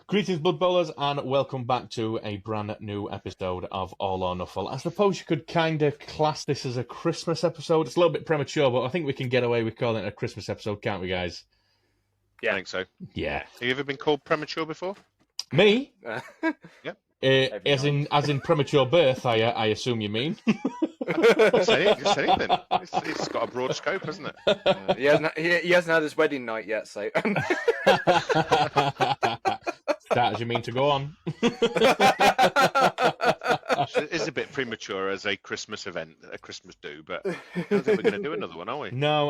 Greetings, Blood Bowlers, and welcome back to a brand new episode of All or Nuffle. I suppose you could kind of class this as a Christmas episode. It's a little bit premature, but I think we can get away with calling it a Christmas episode, can't we, guys? Yeah. I think so. Yeah. Have you ever been called premature before? Me? Yep. As in premature birth, I assume you mean. Just anything. It's got a broad scope, hasn't it? He hasn't had his wedding night yet, so. Start as you mean to go on. It's a bit premature as a Christmas event, a Christmas do, but I don't think we're going to do another one, are we? No,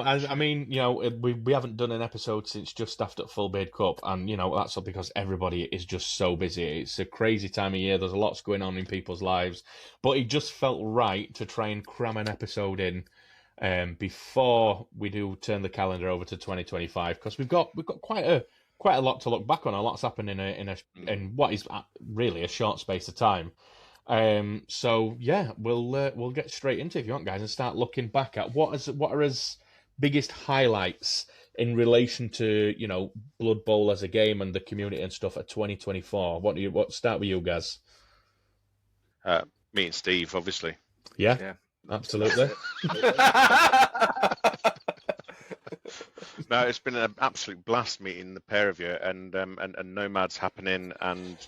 we haven't done an episode since just after Full Beard Cup, and that's all because everybody is just so busy. It's a crazy time of year. There's a lot going on in people's lives, but it just felt right to try and cram an episode in before we do turn the calendar over to 2025, because we've got quite a lot to look back on. A lot's happened in what is really a short space of time. So yeah, we'll get straight into it if you want, guys, and start looking back at what are his biggest highlights in relation to Blood Bowl as a game and the community and stuff at 2024. What start with you guys? Me and Steve, obviously. Yeah. Absolutely. No, it's been an absolute blast meeting the pair of you, and Nomads happening, and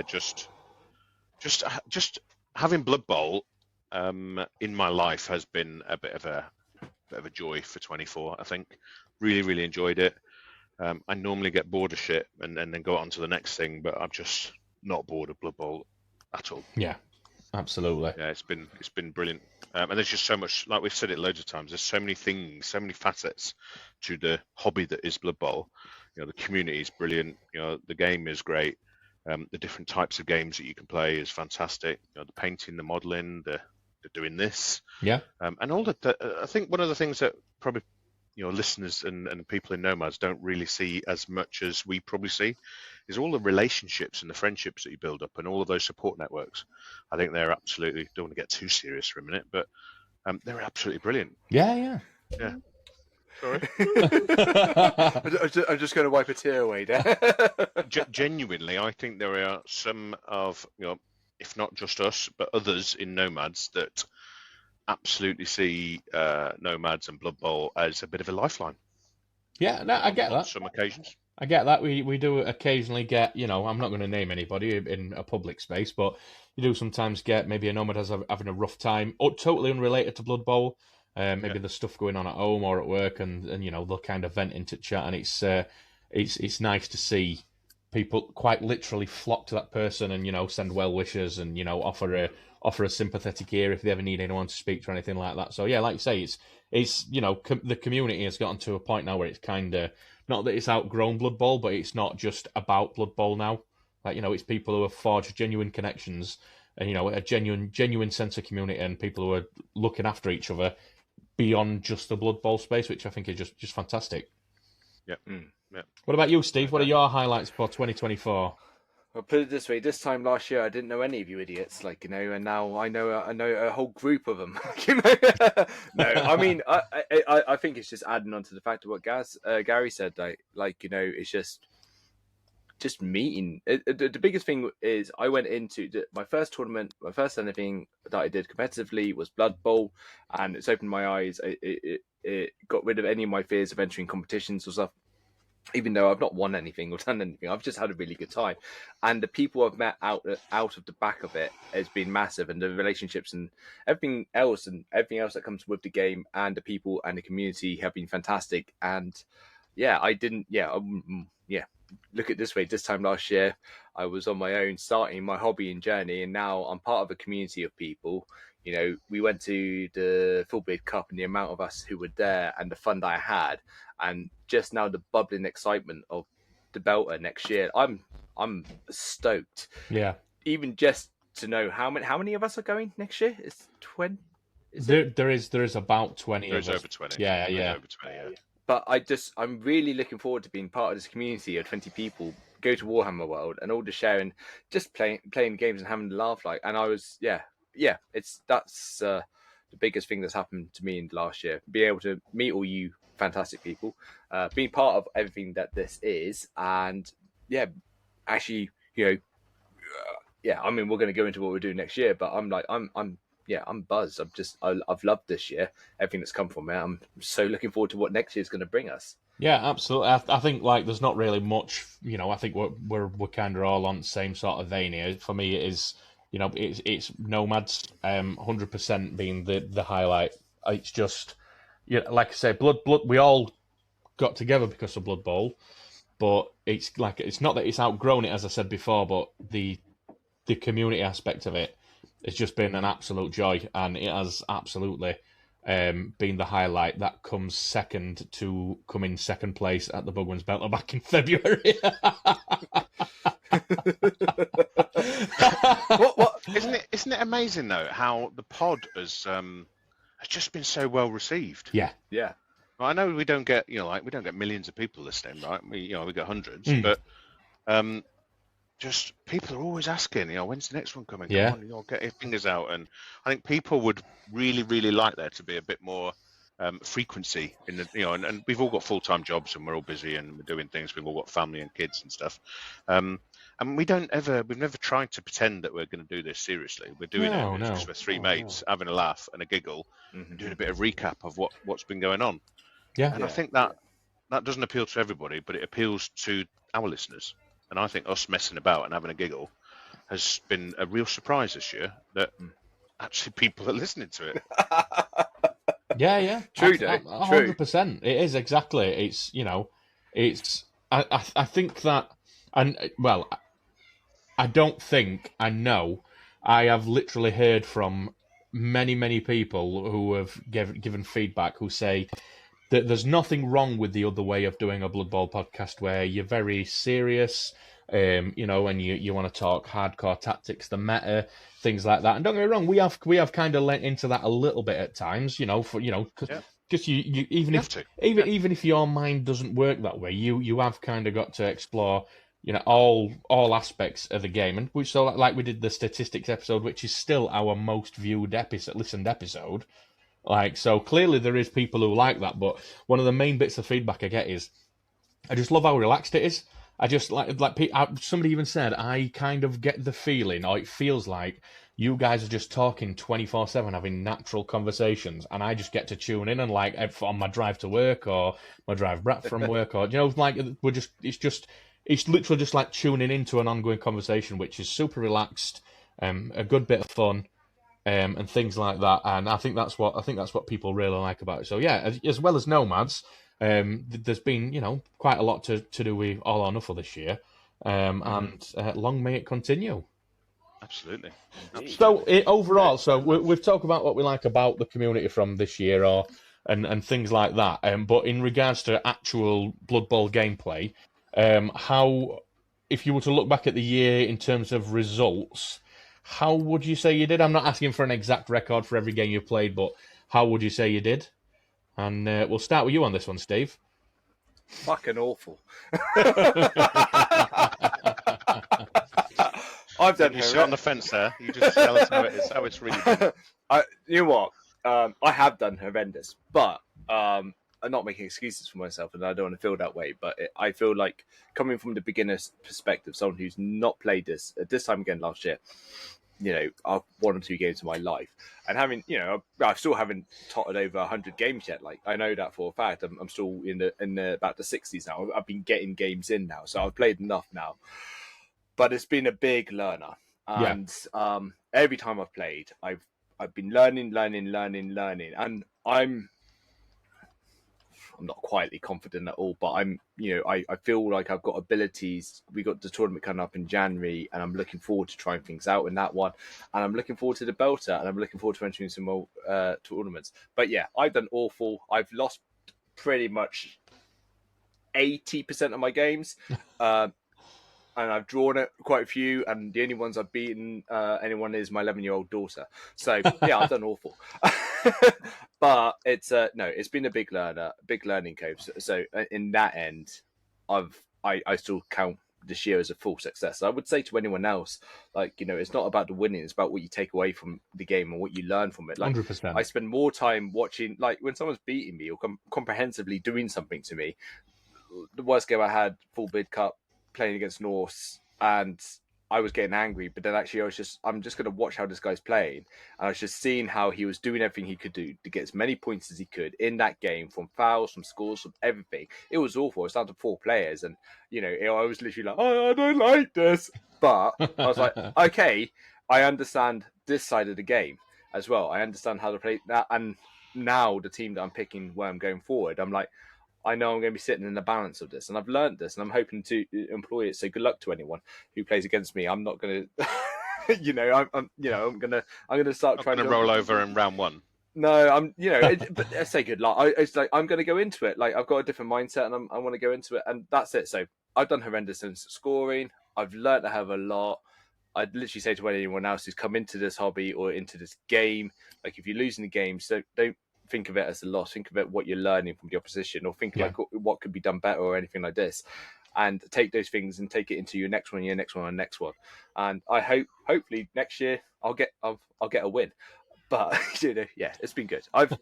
just having Blood Bowl in my life has been a bit of a joy for 24. I think really enjoyed it. I normally get bored of shit and then go on to the next thing, but I'm just not bored of Blood Bowl at all. Yeah, absolutely. Yeah, it's been brilliant. And there's just so much, like we've said it loads of times, there's so many things, so many facets to the hobby that is Blood Bowl. The community is brilliant. The game is great. The different types of games that you can play is fantastic. The painting, the modelling, the doing this. Yeah. And all that. I think one of the things that probably listeners and people in Nomads don't really see as much as we probably see is all the relationships and the friendships that you build up and all of those support networks. I think they're absolutely, don't want to get too serious for a minute, but they're absolutely brilliant. Yeah. Sorry. I'm just going to wipe a tear away there. Genuinely, I think there are some of, if not just us, but others in Nomads that absolutely see Nomads and Blood Bowl as a bit of a lifeline. Yeah, no, I get that. On some occasions. I get that. We do occasionally get, I'm not going to name anybody in a public space, but you do sometimes get maybe a Nomad having a rough time, or totally unrelated to Blood Bowl. Maybe there's stuff going on at home or at work, and they'll kind of vent into chat, and it's nice to see people quite literally flock to that person and send well wishes and offer a sympathetic ear if they ever need anyone to speak to or anything like that. So yeah, like you say, it's the community has gotten to a point now where it's kind of not that it's outgrown Blood Bowl, but it's not just about Blood Bowl now. Like it's people who have forged genuine connections and a genuine sense of community and people who are looking after each other beyond just the Blood Bowl space, which I think is just fantastic. Yeah. What about you, Steve? What are your highlights for 2024? I'll put it this way: this time last year, I didn't know any of you idiots, and now I know a whole group of them. No, I mean, I think it's just adding on to the fact of what Gary said. It's just meeting. The biggest thing is I went into my first tournament, my first anything that I did competitively was Blood Bowl, and it's opened my eyes. It got rid of any of my fears of entering competitions or stuff. Even though I've not won anything or done anything, I've just had a really good time. And the people I've met out of the back of it has been massive. And the relationships and everything else that comes with the game and the people and the community have been fantastic. And look at it this way. This time last year, I was on my own starting my hobby and journey. And now I'm part of a community of people. We went to the Full Beard Cup and the amount of us who were there and the fun that I had. And just now the bubbling excitement of the Belter next year, I'm stoked. Yeah. Even just to know how many of us are going next year? It's 20. There is about 20. There's over 20. Yeah. Over 20, yeah. But I'm really looking forward to being part of this community of 20 people. Go to Warhammer World and all just sharing, just playing games and having a laugh. And I was that's the biggest thing that's happened to me in the last year. Being able to meet all you fantastic people, being part of everything that this is, and actually, yeah, I mean, we're going to go into what we're doing next year, but I'm buzzed. I've loved this year, everything that's come from it. I'm so looking forward to what next year's going to bring us. Yeah, absolutely. I think like there's not really much. I think we're kind of all on the same sort of vein here. For me, it is. It's Nomads, 100% being the highlight. It's just, like I say, Blood. We all got together because of Blood Bowl, but it's not that it's outgrown it, as I said before, but the community aspect of it has just been an absolute joy, and it has absolutely been the highlight. That comes second to coming second place at the Bugwins Belter back in February. What? Isn't it amazing though how the pod has just been so well received? Yeah. Well, I know we don't get we don't get millions of people listening, right? We get hundreds, Mm. but just people are always asking, when's the next one coming? Yeah. Come on, get your fingers out. And I think people would really, really like there to be a bit more frequency in the, and we've all got full-time jobs and we're all busy and we're doing things. We've all got family and kids and stuff. And we've never tried to pretend that we're going to do this seriously. We're doing it because we're three mates having a laugh and a giggle and doing a bit of recap of what's been going on. Yeah. And I think that doesn't appeal to everybody, but it appeals to our listeners. And I think us messing about and having a giggle has been a real surprise this year that actually people are listening to it. Yeah. True, Dave. 100%. It is exactly. It's I think that, and well, I don't think I know. I have literally heard from many people who have given feedback who say that there's nothing wrong with the other way of doing a Blood Bowl podcast where you're very serious, and you want to talk hardcore tactics, the meta, things like that. And don't get me wrong, we have kind of lent into that a little bit at times, because you even if your mind doesn't work that way, you have kind of got to explore all aspects of the game. And we like we did the statistics episode, which is still our most listened episode. So clearly there is people who like that, but one of the main bits of feedback I get is I just love how relaxed it is. I just like somebody even said, I kind of get the feeling, or it feels like you guys are just talking 24/7, having natural conversations, and I just get to tune in and on my drive to work or my drive back from work, or it's literally just like tuning into an ongoing conversation, which is super relaxed, a good bit of fun. And things like that, and I think that's what people really like about it. So yeah, as well as Nomads, there's been quite a lot to do with All Or Nuffle this year, and long may it continue. Absolutely. So overall, we've talked about what we like about the community from this year, and things like that. But in regards to actual Blood Bowl gameplay, how, if you were to look back at the year in terms of results, how would you say you did? I'm not asking for an exact record for every game you've played, but how would you say you did? And we'll start with you on this one, Steve. Fucking awful. I've done. You sit on the fence there. You just tell us how it's really been. You know what? I have done horrendous, but I'm not making excuses for myself, and I don't want to feel that way. But I feel like coming from the beginner's perspective, someone who's not played this at this time again last year, I've 1 or 2 games in my life, and having, I still haven't totted over 100 games yet. Like, I know that for a fact. I'm still in the about the 60s now. I've been getting games in now, so I've played enough now. But it's been a big learner, and every time I've played, I've been learning, and I'm not quietly confident at all, but I feel like I've got abilities. We got the tournament coming up in January, and I'm looking forward to trying things out in that one. And I'm looking forward to the Belter, and I'm looking forward to entering some more tournaments. But yeah, I've done awful. I've lost pretty much 80% of my games. And I've drawn it quite a few, and the only ones I've beaten anyone is my 11-year-old daughter. So yeah, I've done awful. But it's it's been a big learning curve. So in that end, I still count this year as a full success. I would say to anyone else, it's not about the winning; it's about what you take away from the game and what you learn from it. 100%. I spend more time watching, when someone's beating me or comprehensively doing something to me. The worst game I had, full bid cup, playing against Norse, and I was getting angry, but then actually I'm just going to watch how this guy's playing. And I was just seeing how he was doing everything he could do to get as many points as he could in that game, from fouls, from scores, from everything. It was awful. It was down to 4 players, and I was literally like, oh, I don't like this. But I was like, okay, I understand this side of the game as well. I understand how to play that, and now the team that I'm picking where I'm going forward, I'm like, I know I'm going to be sitting in the balance of this, and I've learned this, and I'm hoping to employ it. So good luck to anyone who plays against me. I'm not going to, I'm going to start trying to roll over in round 1. No, but I say good luck. It's like I'm going to go into it. Like I've got a different mindset, and I want to go into it, and that's it. So I've done horrendous in scoring. I've learned a hell of a lot. I'd literally say to anyone else who's come into this hobby or into this game, like if you're losing the game, so don't think of it as a loss. Think of it what you're learning from the opposition, or think like what could be done better or anything like this, and take those things and take it into your next one, your next one, and next one. And I hopefully next year I'll get a win. But it's been good. I've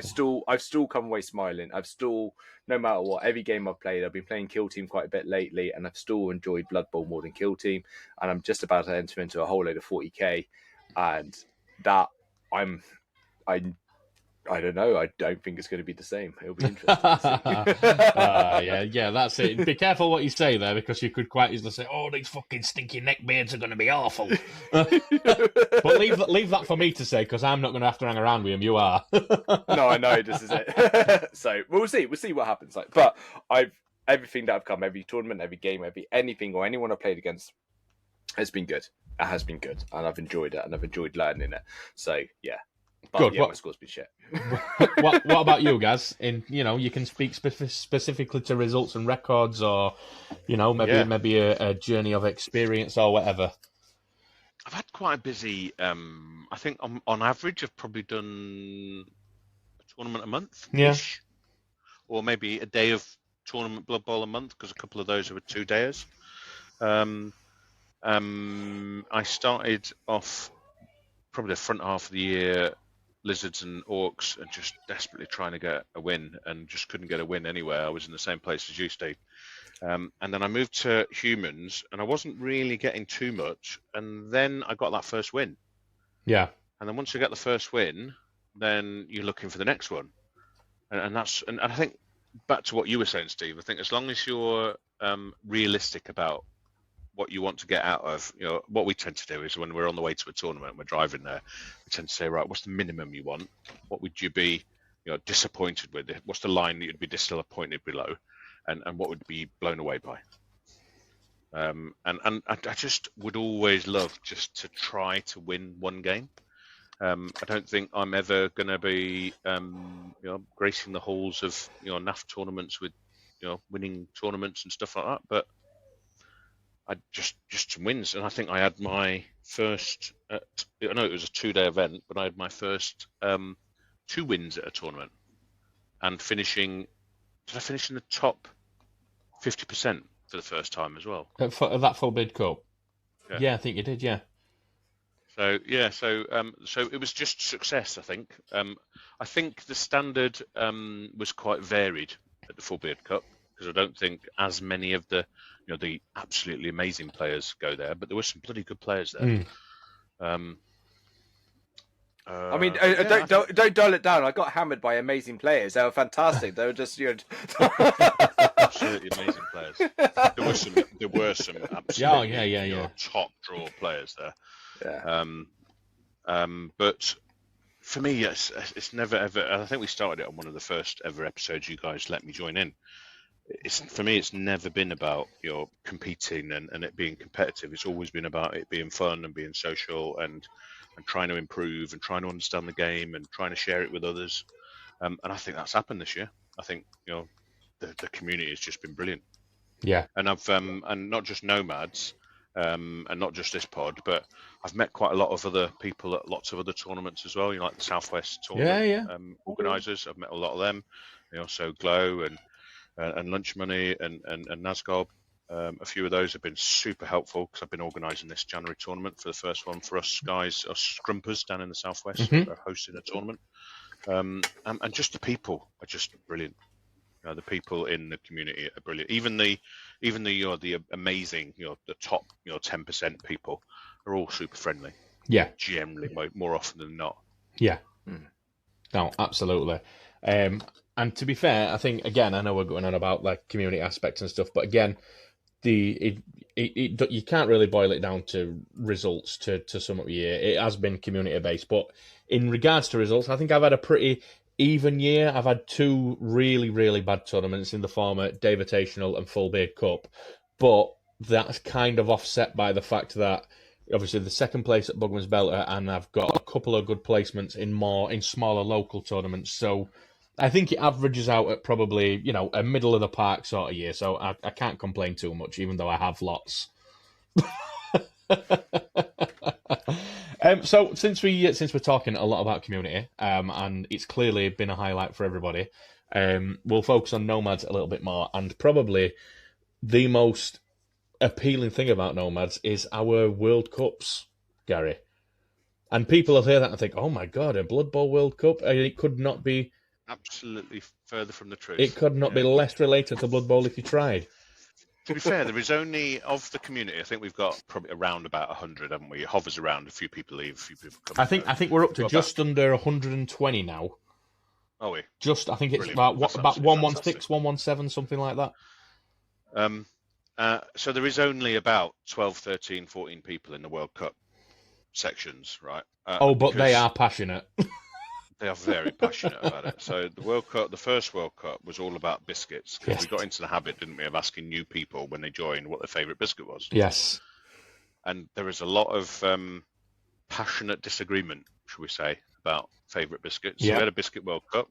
still come away smiling. I've still, no matter what, every game I've played, I've been playing Kill Team quite a bit lately, and I've still enjoyed Blood Bowl more than Kill Team. And I'm just about to enter into a whole load of 40k, and that I don't know. I don't think it's going to be the same. It'll be interesting to see. Yeah, that's it. Be careful what you say there, because you could quite easily say, "Oh, these fucking stinky neckbeards are going to be awful." But leave that for me to say, because I'm not going to have to hang around with him. You are. No, I know. This is it. So we'll see. We'll see what happens. Like, but everything that I've come, every tournament, every game, anything or anyone I've played against has been good. It has been good, and I've enjoyed it, and I've enjoyed learning it. So yeah. But, good. Yeah, my score's been shit. what about you guys? You can speak specifically to results and records, or maybe a journey of experience or whatever. I've had quite a busy. I think on average, I've probably done a tournament a month. Yeah. Or maybe a day of tournament Blood Bowl a month, because a couple of those were 2 days. I started off probably the front half of the year, Lizards and Orcs, and just desperately trying to get a win, and just couldn't get a win anywhere. I was in the same place as you, Steve. And then I moved to Humans, and I wasn't really getting too much. And then I got that first win. Yeah. And then once you get the first win, then you're looking for the next one. And I think back to what you were saying, Steve. I think as long as you're realistic about what you want to get out of, what we tend to do is when we're on the way to a tournament and we're driving there, we tend to say, right, what's the minimum you want? What would you be, disappointed with? What's the line that you'd be disappointed below? And what would be blown away by? And I just would always love just to try to win one game. I don't think I'm ever going to be, gracing the halls of, NAF tournaments with, winning tournaments and stuff like that. But I just some wins, and I think I had my first. I know it was a 2-day event, but I had my first 2 wins at a tournament, and finishing. Did I finish in the top 50% for the first time as well? For that full bid cup. Yeah, I think you did. Yeah. So it was just success. I think. I think the standard was quite varied at the full bid cup, because I don't think as many of the the absolutely amazing players go there, but there were some bloody good players there. I mean, don't dull it down. I got hammered by amazing players. They were fantastic. They were just absolutely amazing players. There were some absolutely top draw players there. Yeah. But for me, it's never ever. I think we started it on one of the first ever episodes you guys let me join in. For me, it's never been about competing and it being competitive. It's always been about it being fun and being social and trying to improve and trying to understand the game and trying to share it with others. And I think that's happened this year. I think the community has just been brilliant. Yeah. And I've and not just Nomads and not just this pod, but I've met quite a lot of other people at lots of other tournaments as well. Like the Southwest tournament organisers. I've met a lot of them. So Glow and Lunch Money and Nazgob. A few of those have been super helpful, because I've been organising this January tournament for the first one for us guys, us scrumpers down in the Southwest, are hosting a tournament. And just the people are just brilliant. The people in the community are brilliant. Even the the amazing, the top 10% people are all super friendly. Yeah. Generally, more often than not. Yeah. No, absolutely. And to be fair, I think, again, I know we're going on about like community aspects and stuff, but again, you can't really boil it down to results to sum up the year. It has been community based, but in regards to results, I think I've had a pretty even year. I've had 2 really, really bad tournaments in the former Davitational and Full Beard Cup, but that's kind of offset by the fact that obviously the second place at Bugman's Belter, and I've got a couple of good placements in smaller local tournaments. So I think it averages out at probably, a middle of the park sort of year. So I can't complain too much, even though I have lots. So since we're talking a lot about community, and it's clearly been a highlight for everybody, we'll focus on Nomads a little bit more, and probably the most appealing thing about Nomads is our World Cups, Gary. And people will hear that and think, "Oh my God, a Blood Bowl World Cup!" It could not be absolutely further from the truth. It could not be less related to Blood Bowl if you tried. To be fair, there is only, of the community, I think we've got probably around about 100, haven't we? It hovers around. A few people leave, a few people come. I think we're up to just under 120 now. Are we? I think it's about 116, 117, something like that. So there is only about 12, 13, 14 people in the World Cup sections, right? But they are passionate. They are very passionate about it. So the World Cup, the first World Cup, was all about biscuits. Because we got into the habit, didn't we, of asking new people when they joined what their favourite biscuit was. Yes. And there is a lot of passionate disagreement, should we say, about favourite biscuits. So we had a Biscuit World Cup,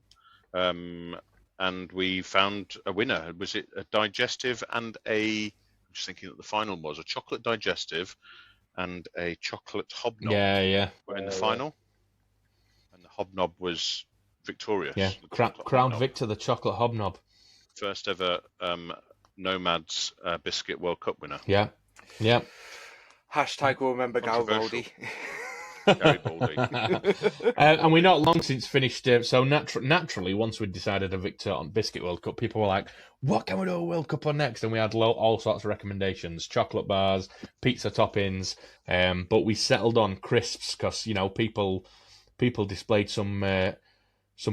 and we found a winner. Was it a digestive and I'm just thinking that the final was a chocolate digestive and a chocolate hobnob. Yeah. Were in the final. And the hobnob was victorious. Yeah, crowned victor, the chocolate hobnob. First ever Nomads Biscuit World Cup winner. Yeah. Hashtag will remember Garibaldi. Garibaldi. And we're not long since finished. So naturally, once we decided a victor on Biscuit World Cup, people were like, "What can we do a World Cup on next?" And we had all sorts of recommendations: chocolate bars, pizza toppings. But we settled on crisps because people displayed some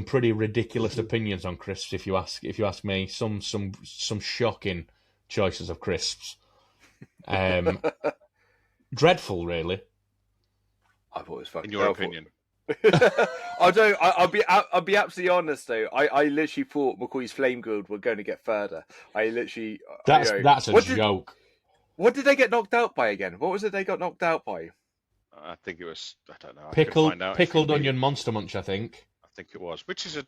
pretty ridiculous opinions on crisps. If you ask me, some shocking choices of crisps. Dreadful, really. I thought it was fucking. In your opinion, I'll be absolutely honest though. I literally thought McCoy's Flame Grilled were going to get further. That's a joke. What did they get knocked out by again? What was it they got knocked out by? I think it was. I don't know. Pickled onion Monster Munch. I think it was. Which is a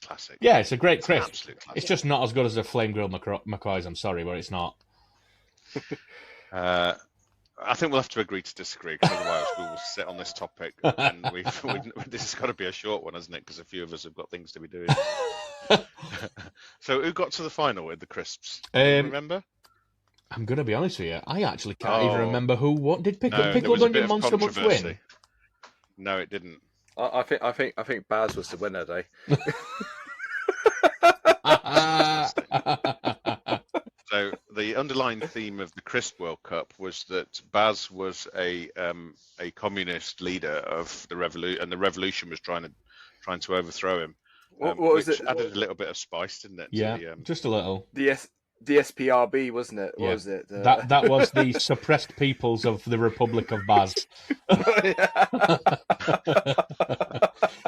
classic. Yeah, it's a great crisp. Absolute classic. It's just not as good as a Flame Grilled McCoy's. I'm sorry, but it's not. I think we'll have to agree to disagree, because otherwise we will sit on this topic, and this has got to be a short one, hasn't it? Because a few of us have got things to be doing. So, who got to the final with the crisps? Do you remember? I'm going to be honest with you. I actually can't even remember what did Pickled Onion Monster Munch win. No, it didn't. I think Baz was the winner, though. So the underlying theme of the Crisp World Cup was that Baz was a communist leader of the revolution, and the revolution was trying to overthrow him. What was it? Added a little bit of spice, didn't it? Yeah, just a little. The SPRB, wasn't it? Yeah. What was it? That was the suppressed peoples of the Republic of Baz.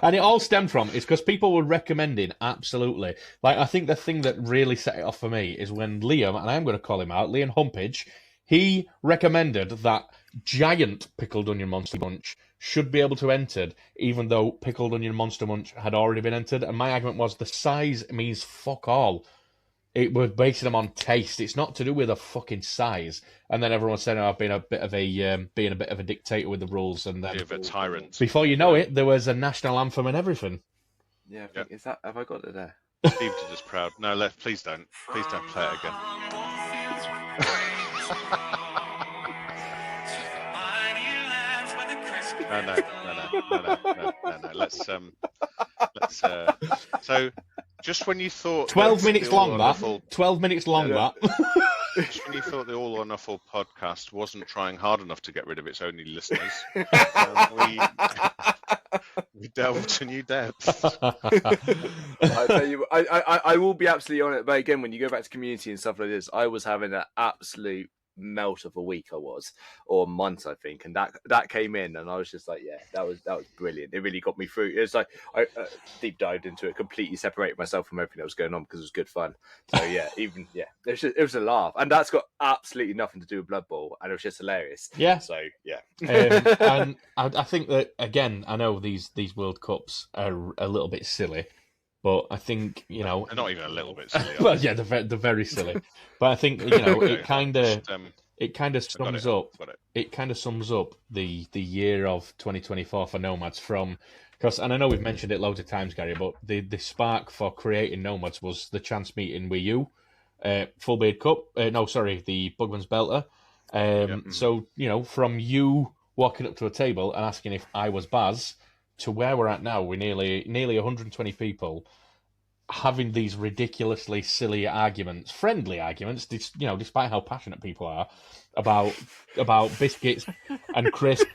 And it all stemmed from is because people were recommending, absolutely. Like, I think the thing that really set it off for me is when Liam, and I'm going to call him out, Liam Humpage, he recommended that giant Pickled Onion Monster Munch should be able to enter, even though Pickled Onion Monster Munch had already been entered. And my argument was the size means fuck all. It was basing them on taste. It's not to do with a fucking size. And then everyone said, "I've been a bit of a dictator with the rules." And then, a tyrant. Before you know it, there was a national anthem and everything. Yeah, is that? Have I got it there? Steve is just proud. No, please don't play it again. No. Let's. So just when you thought 12 that minutes the All long, Or that. Nuffle- 12 minutes long, that. just when you thought the All or Nuffle podcast wasn't trying hard enough to get rid of its only listeners, we delved to new depths. I tell you, I will be absolutely on it. But again, when you go back to community and stuff like this, I was having an absolute melt of a week. I was, or month, I think, and that came in, and I was just like, yeah, that was brilliant. It really got me through. It was like I deep dived into it, completely separated myself from everything that was going on because it was good fun. So yeah, it was a laugh, and that's got absolutely nothing to do with Blood Bowl, and it was just hilarious. Yeah. So yeah, and I think that again, I know these World Cups are a little bit silly, but I think They're not even a little bit silly. well, yeah, they're very silly. But I think it kind of sums up. It kind of sums up the year of 2024 for Nomads and I know we've mentioned it loads of times, Gary, but the spark for creating Nomads was the chance meeting with you, Full Beard Cup. The Bugman's Belter. So from you walking up to a table and asking if I was Baz to where we're at now, we're nearly 120 people having these ridiculously silly arguments, friendly arguments, despite how passionate people are about biscuits and crisps.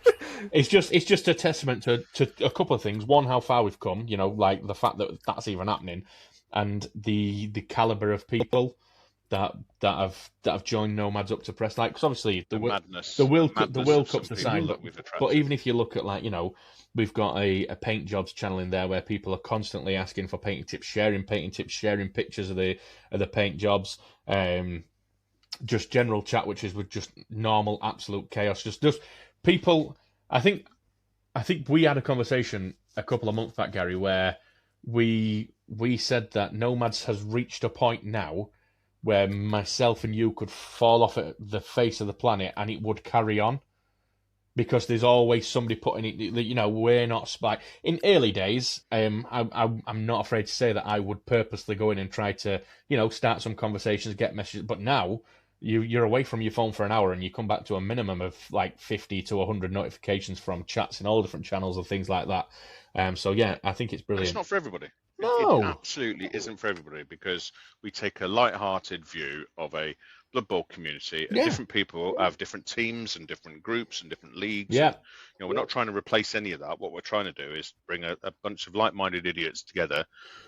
It's just a testament to a couple of things. One, how far we've come, like the fact that that's even happening, and the caliber of people that have joined Nomads up to press. Like, because obviously the World Cup's the side, but even if you look at we've got a paint jobs channel in there where people are constantly asking for painting tips, sharing pictures of the paint jobs, just general chat, which is with just normal absolute chaos, just people. I think we had a conversation a couple of months back, Gary, where we said that Nomads has reached a point now where myself and you could fall off at the face of the planet and it would carry on. Because there's always somebody putting it, we're not spy. In early days, I'm not afraid to say that I would purposely go in and try to, start some conversations, get messages. But now you're away from your phone for an hour and you come back to a minimum of like 50 to 100 notifications from chats in all different channels and things like that. So yeah, I think it's brilliant. It's not for everybody. No, it absolutely isn't for everybody, because we take a light-hearted view of a Blood Bowl community. And different people have different teams and different groups and different leagues. Yeah. And, we're not trying to replace any of that. What we're trying to do is bring a bunch of like-minded idiots together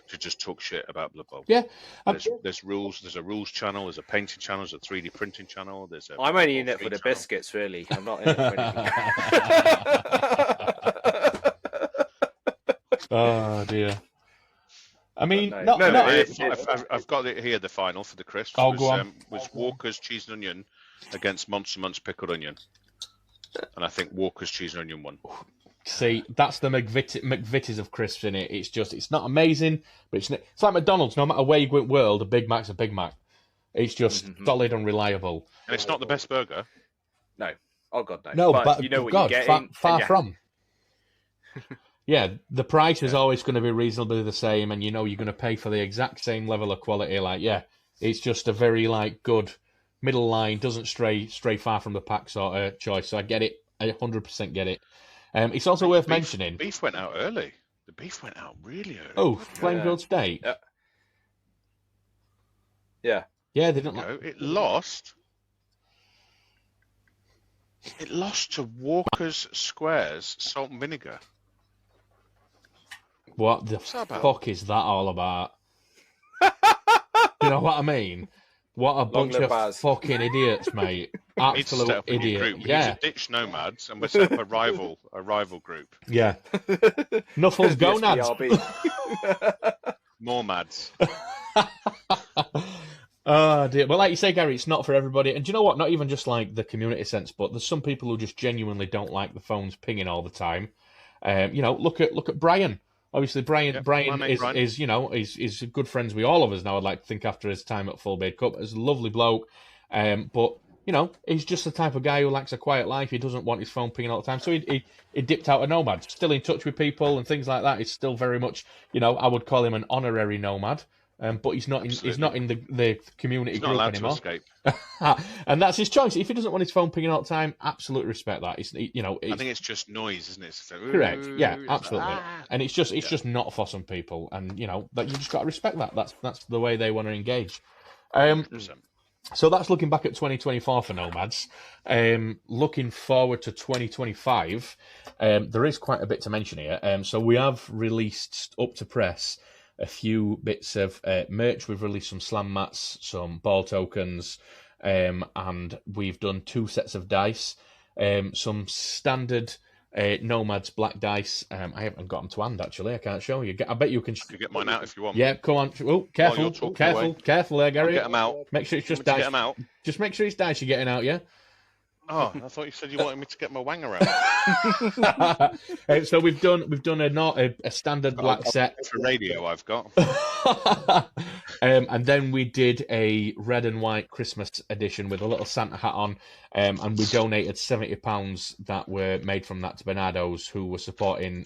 to just talk shit about Blood Bowl. Yeah. There's rules. There's a rules channel. There's a painting channel. There's a 3D printing channel. I'm only in it for the biscuits, really. I'm not in it for anything. Oh dear. I mean, I've got it here. The final for the crisps was Walker's cheese and onion against Monster Munch pickled onion, and I think Walker's cheese and onion won. See, that's the McVitie's of crisps in it. It's not amazing, but it's like McDonald's. No matter where you go in the world, a Big Mac's a Big Mac. It's just solid and reliable. And it's not the best burger. No. Oh God, no. No, but you know what God, you're getting. far from. Yeah, the price is always going to be reasonably the same, and you're going to pay for the exact same level of quality. It's just a very good middle line, doesn't stray far from the pack sort of choice. So I get it, I 100% get it. It's also worth mentioning. Beef went out early. The beef went out really early. Oh, flame grilled steak. Yeah. Yeah, they didn't. It lost. It lost to Walker's Squares salt and vinegar. What the fuck is that all about? You know what I mean? What a bunch of fucking idiots, mate. Absolute idiot. We need to ditch Nomads and we're set up a rival group. Yeah. Nuffles gonads. More mads. Oh dear. Well, like you say, Gary, it's not for everybody. And do you know what? Not even just like the community sense, but there's some people who just genuinely don't like the phones pinging all the time. Look at Brian. Obviously, Brian is good friends with all of us now. I'd like to think after his time at Full Beard Cup, he's a lovely bloke. But he's just the type of guy who likes a quiet life. He doesn't want his phone pinging all the time. So he dipped out a nomad, still in touch with people and things like that. He's still very much, I would call him an honorary nomad. but he's not Absolutely. in the community He's not group allowed anymore. to escape. And that's his choice. If he doesn't want his phone pinging all the time, absolutely respect that. I think it's just noise, isn't it? It's like, correct. Yeah, it's absolutely. like, And it's just not for some people, and that you just got to respect that. That's the way they want to engage. 100%. So that's looking back at 2024 for Nomads. Looking forward to 2025, there is quite a bit to mention here. So we have released up to press a few bits of merch. We've released some slam mats, some ball tokens, and we've done 2 sets of dice, some standard Nomads black dice. I haven't got them to hand, actually. I can't show you. I bet you can. I can get mine out if you want. Yeah, come on. Oh, careful, you're talking careful, away. careful there, Gary. Get them out. Make sure it's just Get dice. them out. Just make sure it's dice you're getting out, yeah? Oh, I thought you said you wanted me to get my wanger out. So we've done a standard black set For radio, I've got. and then we did a red and white Christmas edition with a little Santa hat on, and we donated £70 that were made from that to Bernardo's, who were supporting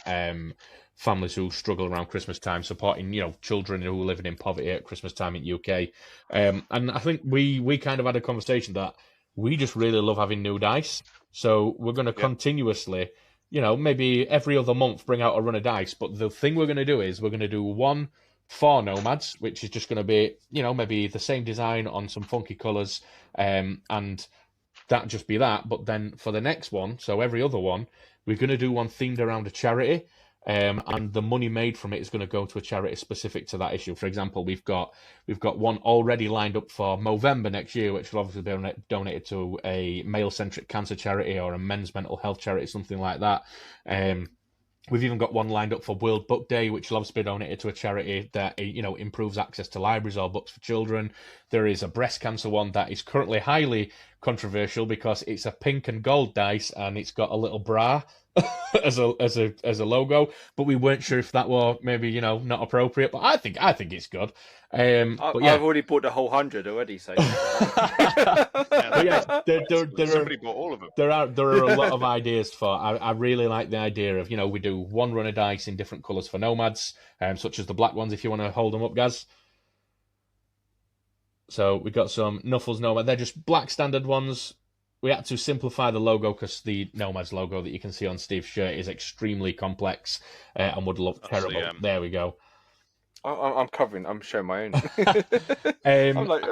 families who struggle around Christmas time, supporting children who are living in poverty at Christmas time in UK. And I think we kind of had a conversation that we just really love having new dice, so we're going to continuously, maybe every other month bring out a run of dice. But the thing we're going to do is we're going to do one for Nomads, which is just going to be, maybe the same design on some funky colours, and that just be that. But then for the next one, so every other one, we're going to do one themed around a charity. And the money made from it is going to go to a charity specific to that issue. For example, we've got one already lined up for Movember next year, which will obviously be donated to a male-centric cancer charity or a men's mental health charity, something like that. We've even got one lined up for World Book Day, which will obviously be donated to a charity that improves access to libraries or books for children. There is a breast cancer one that is currently highly controversial because it's a pink and gold dice and it's got a little bra as a logo, but we weren't sure if that were maybe not appropriate. But I think it's good. I've already bought the whole 100 already. So somebody bought all of them. There are a lot of ideas for. I really like the idea of we do one run of dice in different colours for Nomads, such as the black ones. If you want to hold them up, Gaz. So we got some Nuffles Nomad. They're just black standard ones. We had to simplify the logo because the Nomads logo that you can see on Steve's shirt is extremely complex and would look terrible. There we go. I'm covering. I'm showing my own. I'm like,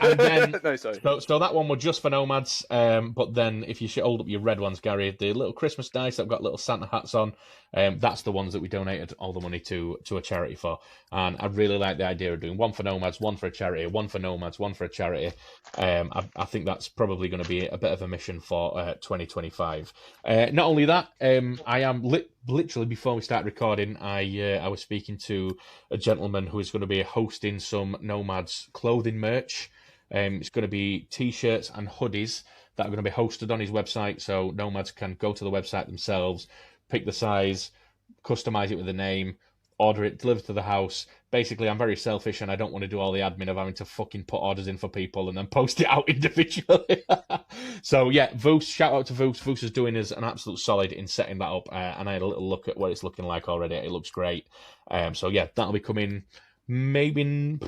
and then, no, sorry. So that one was just for Nomads. But then if you should hold up your red ones, Gary, the little Christmas dice that have got little Santa hats on, that's the ones that we donated all the money to a charity for. And I really like the idea of doing one for Nomads, one for a charity, one for Nomads, one for a charity. I think that's probably going to be a bit of a mission for 2025. Not only that, I am literally before we start recording, I was speaking to a gentleman who is going to be hosting some Nomads clothing merch. It's going to be t-shirts and hoodies that are going to be hosted on his website, so Nomads can go to the website themselves, pick the size, customize it with a name, order it, deliver to the house. Basically, I'm very selfish and I don't want to do all the admin of having to fucking put orders in for people and then post it out individually. So yeah, Voos, shout out to Voos. Voos is doing us an absolute solid in setting that up, and I had a little look at what it's looking like already. It looks great. So yeah, that'll be coming maybe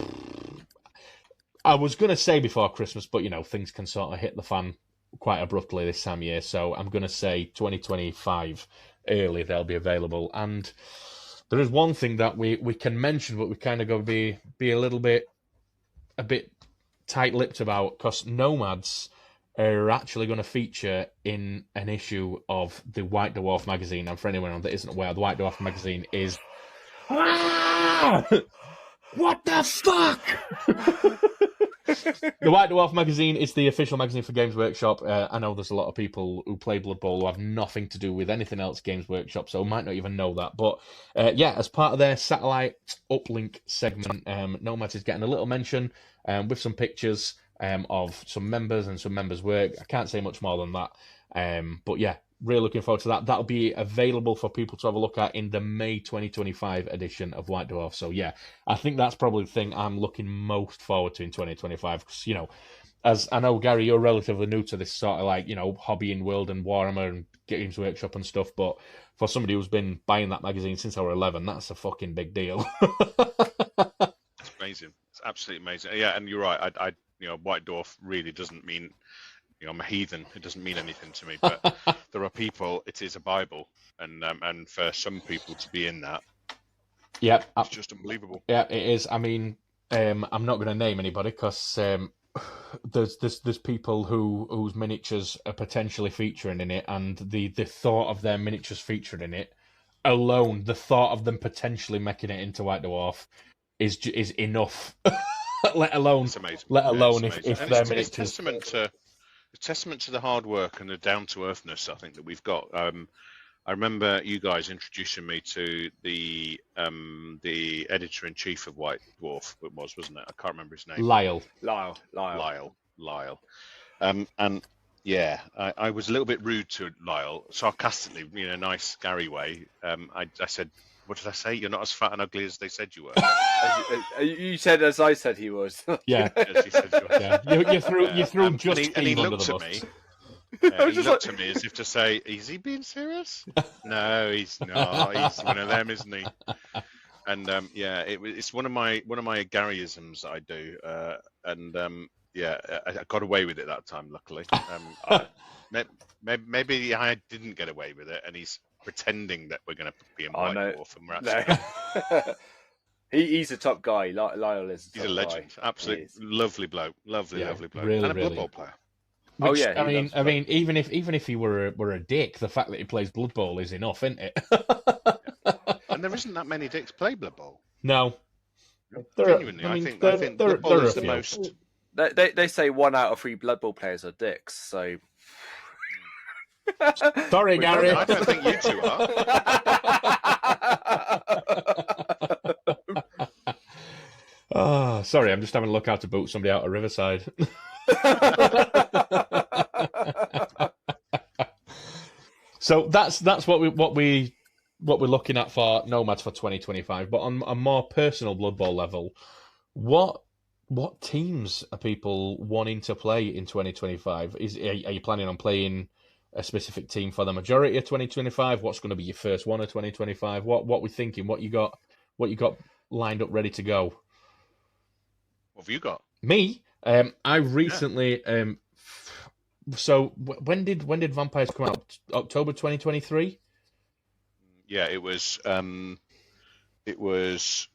I was going to say before Christmas, but things can sort of hit the fan quite abruptly this time of year. So I'm going to say 2025 early they'll be available. And there is one thing that we can mention, but we kind of got to be a bit tight-lipped about, because Nomads are actually going to feature in an issue of the White Dwarf magazine. And for anyone that isn't aware, the White Dwarf magazine is what the fuck? The White Dwarf magazine is the official magazine for Games Workshop. I know there's a lot of people who play Blood Bowl who have nothing to do with anything else Games Workshop, so might not even know that. But as part of their satellite uplink segment, Nomads is getting a little mention with some pictures of some members and some members' work. I can't say much more than that. But yeah, really looking forward to that. That'll be available for people to have a look at in the May 2025 edition of White Dwarf. So yeah, I think that's probably the thing I'm looking most forward to in 2025. Because, as I know, Gary, you're relatively new to this sort of hobbying world and Warhammer and Games Workshop and stuff. But for somebody who's been buying that magazine since I was 11, that's a fucking big deal. amazing. It's absolutely amazing. Yeah, and you're right. I White Dwarf really doesn't mean, I'm a heathen. It doesn't mean anything to me. But there are people. It is a Bible, and for some people to be in that, it's just unbelievable. Yeah, it is. I mean, I'm not going to name anybody because there's people whose miniatures are potentially featuring in it, and the thought of their miniatures featured in it alone, the thought of them potentially making it into White Dwarf is enough. let alone It's amazing. if their it's miniatures. Testament to the hard work and the down to earthness I think that we've got. I remember you guys introducing me to the editor in chief of White Dwarf. Wasn't it? I can't remember his name. Lyle. And yeah, I was a little bit rude to Lyle, sarcastically, in a nice Gary way. I said, what did I say? You're not as fat and ugly as they said you were. You said as I said he was. Yeah. As you said you were. Yeah. You threw just and he under looked the at bus. me. He looked at me as if to say, "Is he being serious?" No, he's not. He's one of them, isn't he? And it's one of my Garyisms that I do. I got away with it that time, luckily. Maybe I didn't get away with it, and he's pretending that we're going to be in White Dwarf, and we're actually. He's a top guy. Lyle is. He's a legend. Absolutely lovely bloke. Lovely bloke. Really, and a Blood Bowl player. Which, I mean, even if he were a dick, the fact that he plays Blood Bowl is enough, isn't it? And there isn't that many dicks play Blood Bowl. No. Genuinely, I think Blood Bowl is the most. They say 1 out of 3 Blood Bowl players are dicks. So. Sorry, Gary. I don't think you two are. Oh, sorry, I'm just having a look how to boot somebody out of Riverside. So that's what we're looking at for Nomads for 2025. But on a more personal Blood Bowl level, what teams are people wanting to play in 2025? Are you planning on playing a specific team for the majority of 2025? What's going to be your first one of 2025? What we're thinking? What you got lined up ready to go? What have you got? Me? I recently. So when did Vampires come out? October 2023. Yeah, it was. It was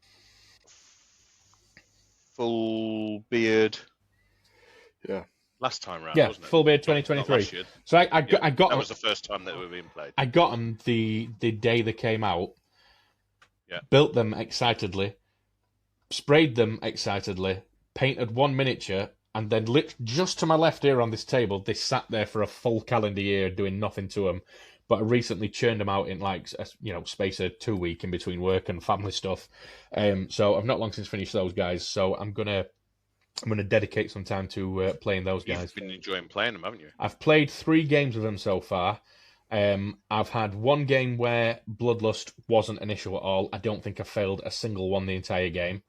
full beard. Yeah. Last time round, yeah, wasn't it? full beard 2023. So I got. That was the first time that we were being played. I got them the day they came out. Yeah. Built them excitedly, sprayed them excitedly, painted one miniature, and then just to my left here on this table, they sat there for a full calendar year doing nothing to them. But I recently churned them out in space of 2 weeks in between work and family stuff. So I've not long since finished those guys. So I'm gonna dedicate some time to playing those guys. You've been enjoying playing them, haven't you? I've played 3 games with them so far. I've had 1 game where Bloodlust wasn't an issue at all. I don't think I failed a single one the entire game.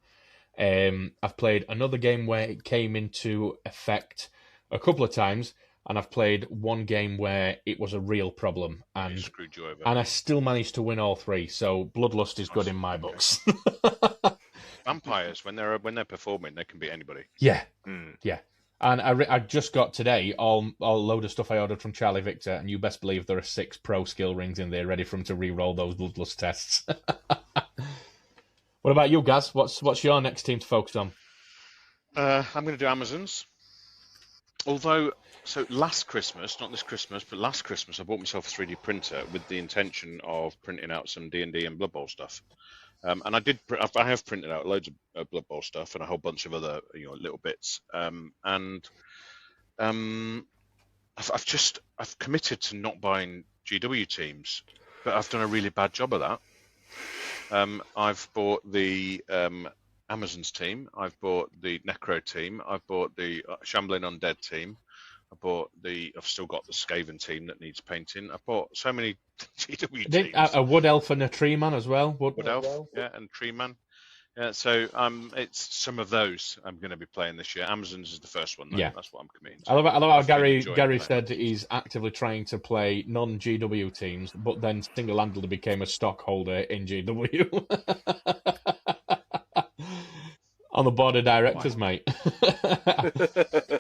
I've played another game where it came into effect a couple of times, and I've played 1 game where it was a real problem, and screwed you over. And I still managed to win all 3. So Bloodlust is good in my books. Vampires, when they're performing, they can beat anybody. Yeah, yeah. And I just got today all load of stuff I ordered from Charlie Victor, and you best believe there are 6 pro skill rings in there ready for him to re-roll those Bloodlust tests. What about you, Gaz? What's your next team to focus on? I'm going to do Amazons. Although, so last Christmas, not this Christmas, but last Christmas, I bought myself a 3D printer with the intention of printing out some D&D and Blood Bowl stuff. And I have printed out loads of Blood Bowl stuff and a whole bunch of other little bits. I've committed to not buying GW teams, but I've done a really bad job of that. I've bought the Amazons team. I've bought the Necro team. I've bought the Shambling Undead team. I've still got the Skaven team that needs painting. I've bought so many GW teams. A Wood Elf and a Tree Man as well. Wood Elf, yeah, and Tree Man. Yeah, so it's some of those I'm going to be playing this year. Amazons is the first one, though. Yeah, that's what I'm committing to. I love how Gary said he's actively trying to play non-GW teams, but then single-handedly became a stockholder in GW. on the board of directors, mate.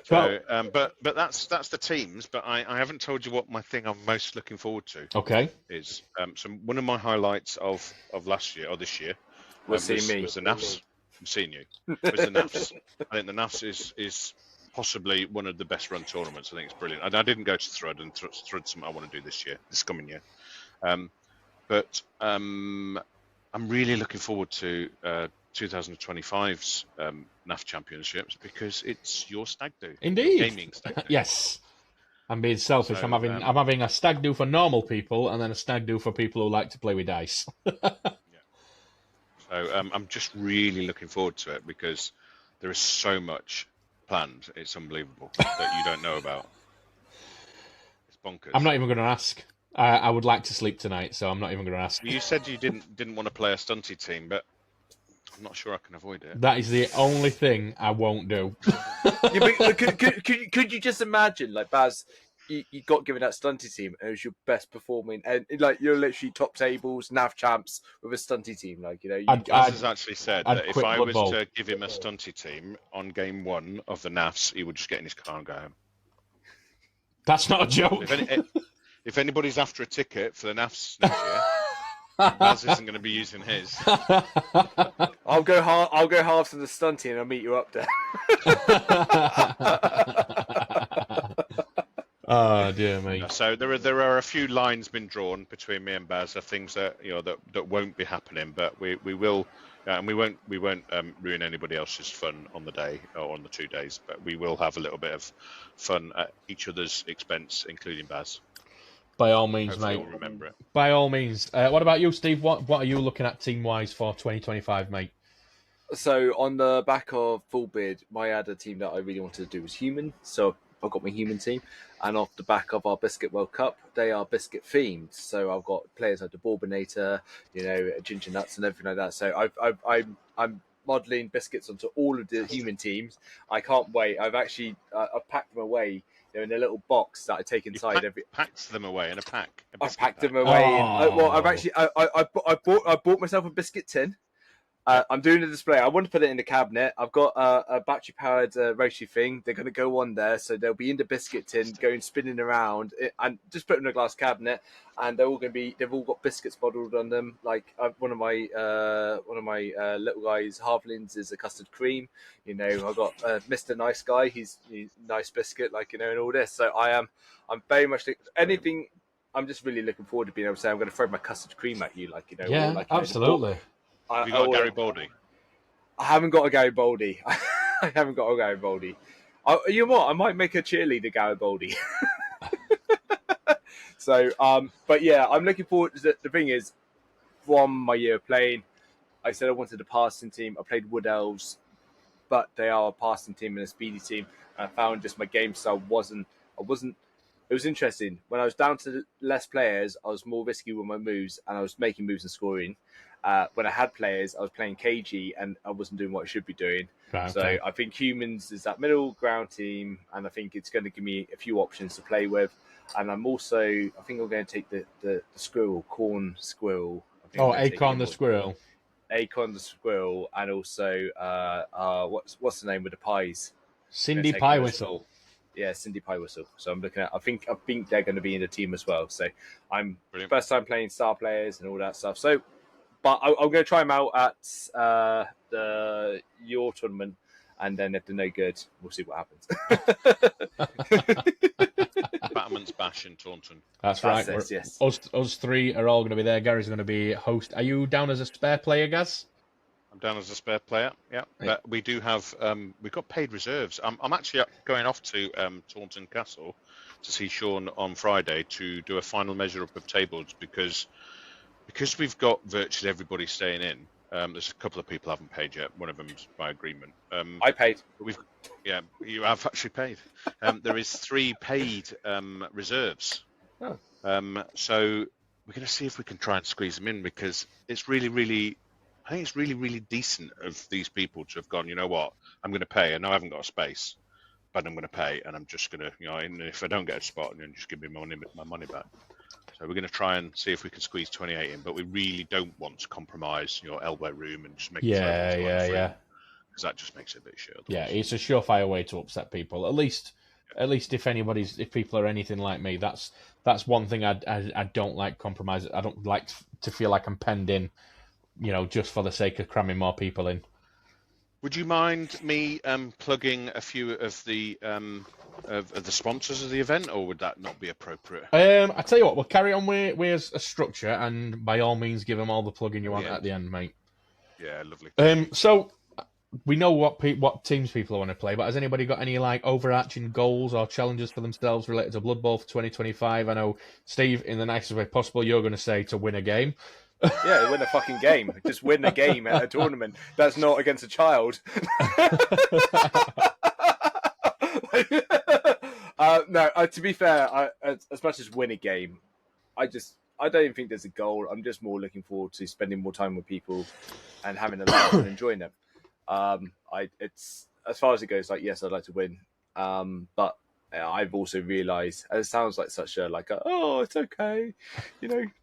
So, but that's the teams. But I haven't told you what my thing I'm most looking forward to Okay. is. So one of my highlights of last year or this year Was was me. the NAFs. I'm seeing you. Was the NAFs. I think the NAFs is possibly one of the best run tournaments. I think it's brilliant. I didn't go to Thrud, and Thrud's something I want to do this coming year. But I'm really looking forward to 2025's NAF Championships because it's your stag do. Indeed. Your gaming stag do. Yes. I'm being selfish. So, I'm having a stag do for normal people and then a stag do for people who like to play with dice. So I'm just really looking forward to it because there is so much planned. It's unbelievable that you don't know about. It's bonkers. I'm not even going to ask. I would like to sleep tonight, so I'm not even going to ask. You said you didn't want to play a stunty team, but I'm not sure I can avoid it. That is the only thing I won't do. Could you just imagine, like, Baz, you got given that stunty team and it was your best performing, and like you're literally top tables, NAF champs with a stunty team, like, you know. Baz has actually said that if I was Bowl. to give him a stunty team on game 1 of the NAFs, he would just get in his car and go home. That's not a joke. If anybody's after a ticket for the NAFs next year, Baz isn't going to be using his. I'll go halves to the stunty and I'll meet you up there. Oh dear me. So there are a few lines been drawn between me and Baz of things that that won't be happening, but we will, and we won't ruin anybody else's fun on the day or on the 2 days, but we will have a little bit of fun at each other's expense, including Baz. By all means, Hopefully mate. we'll remember it. By all means. What about you, Steve? What are you looking at team-wise for 2025, mate? So on the back of Full Beard, my other team that I really wanted to do was Human. So I've got my Human team. And off the back of our Biscuit World Cup, they are biscuit themed. So I've got players like the Bourbonnator, Ginger Nuts and everything like that. So I'm modelling biscuits onto all of the Human teams. I can't wait. I've actually I've packed them away. They're in a little box that I take inside packed them away in a pack. I've packed them away. I bought myself a biscuit tin. I'm doing a display. I want to put it in the cabinet. I've got a battery-powered Roshi thing. They're going to go on there, so they'll be in the biscuit tin, going spinning around, and just put them in a glass cabinet. And they're all going to be. They've all got biscuits modelled on them. Like one of my little guys, Harvlins, is a custard cream. I've got Mr. Nice Guy. He's nice biscuit, and all this. So I'm very much anything. I'm just really looking forward to being able to say I'm going to throw my custard cream at you, Yeah, absolutely. Have you got a Garibaldi? I haven't got a Garibaldi. I haven't got a Garibaldi. You know what? I might make a cheerleader Garibaldi. So, but yeah, I'm looking forward to the thing is, from my year of playing, I said I wanted a passing team. I played Wood Elves, but they are a passing team and a speedy team. And I found just my game style wasn't. It was interesting. When I was down to less players, I was more risky with my moves and I was making moves and scoring. When I had players, I was playing KG and I wasn't doing what I should be doing. Okay. So I think Humans is that middle ground team, and I think it's going to give me a few options to play with. And I think I'm going to take the squirrel, Corn Squirrel. Acorn the Squirrel. Acorn the Squirrel, and also what's the name with the pies? Cindy Pie Whistle. Yeah, Cindy Pie Whistle. So I'm looking at. I think they're going to be in the team as well. So I'm first time playing star players and all that stuff. So. But I'm going to try them out at your tournament, and then if they're no good, we'll see what happens. Batman's Bash in Taunton. That's right. Yes. Us three are all going to be there. Gary's going to be host. Are you down as a spare player, Gaz? I'm down as a spare player. Yeah, but we do have we've got paid reserves. I'm actually going off to Taunton Castle to see Sean on Friday to do a final measure up of tables because we've got virtually everybody staying in. There's a couple of people who haven't paid yet. One of them's by agreement. I paid. You have actually paid. There is 3 paid reserves. Oh. So we're going to see if we can try and squeeze them in because it's really, really, I think it's really, really decent of these people to have gone, you know what, I'm going to pay. I know I haven't got a space, but I'm going to pay, and I'm just going to, and if I don't get a spot, then just give me my money back. So we're going to try and see if we can squeeze 28 in, but we really don't want to compromise your elbow room and just make it. because that just makes it a bit shit. Yeah, it's a surefire way to upset people. At least if people are anything like me, that's one thing I don't like compromise. I don't like to feel like I'm penned in, just for the sake of cramming more people in. Would you mind me plugging a few of the sponsors of the event, or would that not be appropriate? I tell you what, we'll carry on with a structure, and by all means, give them all the plugging you want at the end, mate. Yeah, lovely. So we know what teams people want to play, but has anybody got any like overarching goals or challenges for themselves related to Blood Bowl for 2025? I know, Steve, in the nicest way possible, you're going to say to win a game. Yeah, win a fucking game. Just win a game at a tournament. That's not against a child. No, to be fair, as much as win a game, I don't even think there's a goal. I'm just more looking forward to spending more time with people and having a laugh and enjoying it. It's as far as it goes. Like, yes, I'd like to win, but I've also realised, and it sounds like such a it's okay,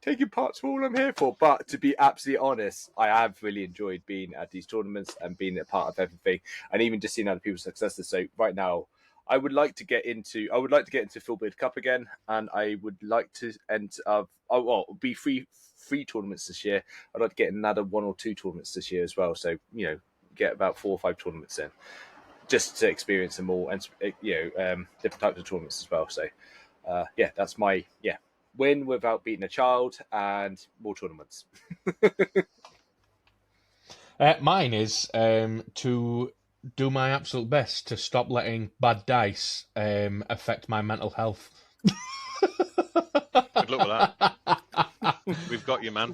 taking part's all I'm here for. But to be absolutely honest, I have really enjoyed being at these tournaments and being a part of everything, and even just seeing other people's successes. So right now, I would like to get into Fullbeard Cup again, and I would like to be free tournaments this year. I'd like to get another 1 or 2 tournaments this year as well. So get about 4 or 5 tournaments in, just to experience them all, and different types of tournaments as well. So that's my win without beating a child and more tournaments. Mine is to do my absolute best to stop letting bad dice affect my mental health. Good luck with that. We've got you, man.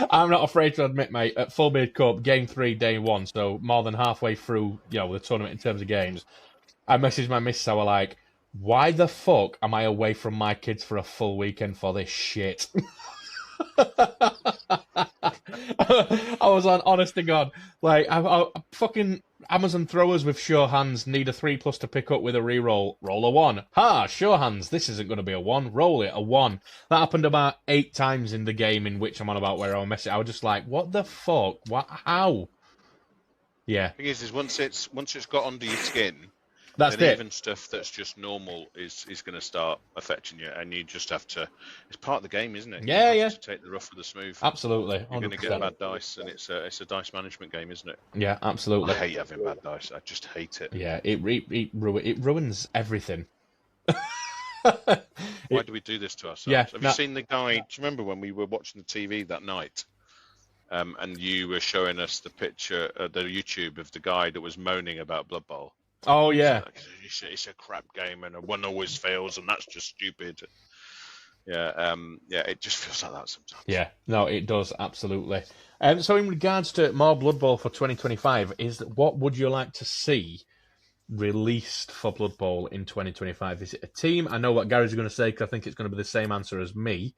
I'm not afraid to admit, mate, at Fullbeard Cup, Game 3, Day 1, so more than halfway through the tournament in terms of games, I messaged my missus, I was like, why the fuck am I away from my kids for a full weekend for this shit? I was on, honest to God, like, I fucking Amazon throwers with sure hands need a 3+ to pick up with a reroll. Roll a 1. Ha! Sure hands. This isn't going to be a 1. Roll it, a 1. That happened about 8 times in the game in which I'm on about where I was messing. I was just like, what the fuck? What? How? Yeah. The thing is once it's got under your skin, that's then it. Even stuff that's just normal is going to start affecting you, and you just have to. It's part of the game, isn't it? Yeah, you have to take the rough with the smooth. Absolutely, 100%. You're going to get bad dice, and it's a dice management game, isn't it? Yeah, absolutely. I hate having bad dice. I just hate it. Yeah, it ruins everything. Why do we do this to ourselves? Yeah, have you seen the guy? Do you remember when we were watching the TV that night? And you were showing us the picture, the YouTube of the guy that was moaning about Blood Bowl. Oh yeah, it's a crap game and one always fails and that's just stupid. Yeah, it just feels like that sometimes. Yeah, no, it does absolutely. So in regards to more Blood Bowl for 2025, what would you like to see released for Blood Bowl in 2025? Is it a team? I know what Gary's going to say because I think it's going to be the same answer as me.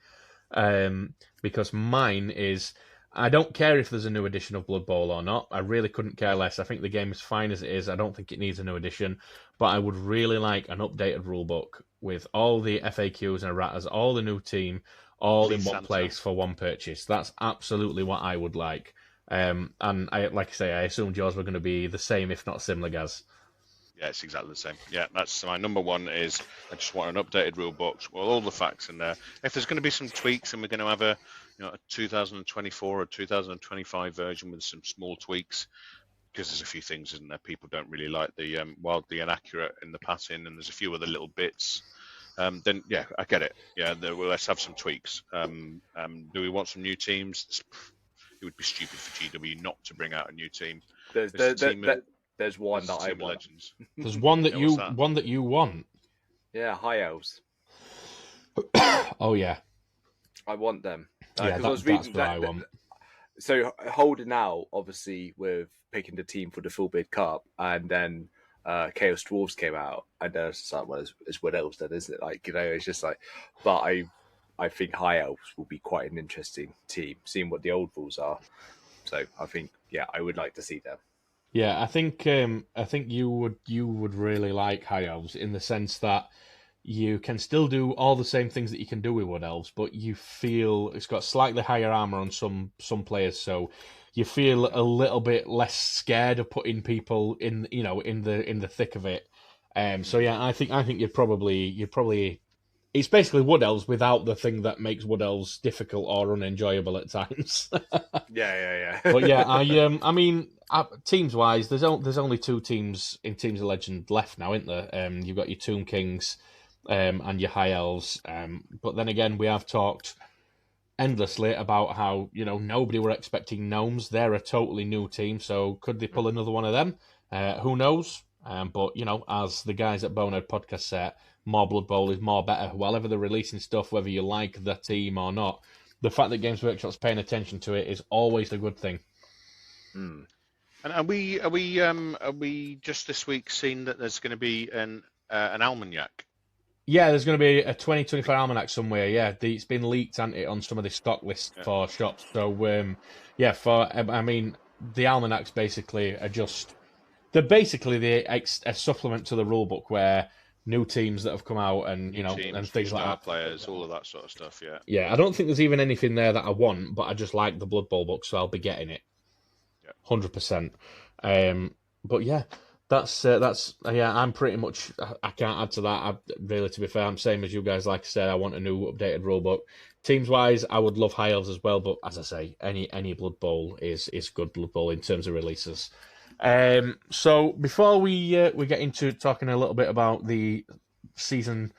Because mine is, I don't care if there's a new edition of Blood Bowl or not. I really couldn't care less. I think the game is fine as it is. I don't think it needs a new edition. But I would really like an updated rulebook with all the FAQs and erratas, all the new team, all in one place for one purchase. That's absolutely what I would like. And I assumed yours were going to be the same, if not similar, Gaz. Yeah, it's exactly the same. Yeah, that's my number one. Is I just want an updated rule book with all the facts in there. If there's going to be some tweaks, and we're going to have a 2024 or 2025 version with some small tweaks, because there's a few things, isn't there? People don't really like the wildly inaccurate in the passing, and there's a few other little bits. Then yeah, I get it. Yeah, let's have some tweaks. Do we want some new teams? It would be stupid for GW not to bring out a new team. There's one that I want. Legends. There's one that you want. Yeah, High Elves. Oh yeah, I want them. Yeah, that's what I want. So holding out, obviously, with picking the team for the Fullbeard Cup, and then Chaos Dwarves came out, and it's like, well, it's what else then, isn't it? Like, it's just like, but I think High Elves will be quite an interesting team, seeing what the old rules are. So I think, yeah, I would like to see them. Yeah, I think you would really like High Elves in the sense that you can still do all the same things that you can do with Wood Elves, but you feel it's got slightly higher armor on some players, so you feel a little bit less scared of putting people in the thick of it. So yeah, I think you'd probably it's basically Wood Elves without the thing that makes Wood Elves difficult or unenjoyable at times. Yeah. But yeah, I mean, teams wise, there's only two teams in Teams of Legend left now, isn't there? You've got your Tomb Kings, and your High Elves. But then again, we have talked endlessly about how nobody were expecting gnomes. They're a totally new team, so could they pull another one of them? Who knows? But as the guys at Bonehead Podcast said, more Blood Bowl is more better. Whenever they're releasing stuff, whether you like the team or not, the fact that Games Workshop's paying attention to it is always a good thing. And are we just this week seen that there's going to be an almanac? Yeah, there's going to be a 2024 almanac somewhere. Yeah, it's been leaked, hasn't it, on some of the stock lists for shops. So I mean, the almanacs basically are they're basically a supplement to the rule book where new teams that have come out and Teams, and things like that. Players, all of that sort of stuff. Yeah. Yeah, I don't think there's even anything there that I want, but I just like the Blood Bowl book, so I'll be getting it. 100%. But yeah, that's I'm pretty much. I can't add to that. Really, to be fair, I'm same as you guys. Like I said, I want a new updated rulebook. Teams wise, I would love High Elves as well, but as I say, any Blood Bowl is good Blood Bowl in terms of releases. So before we get into talking a little bit about the season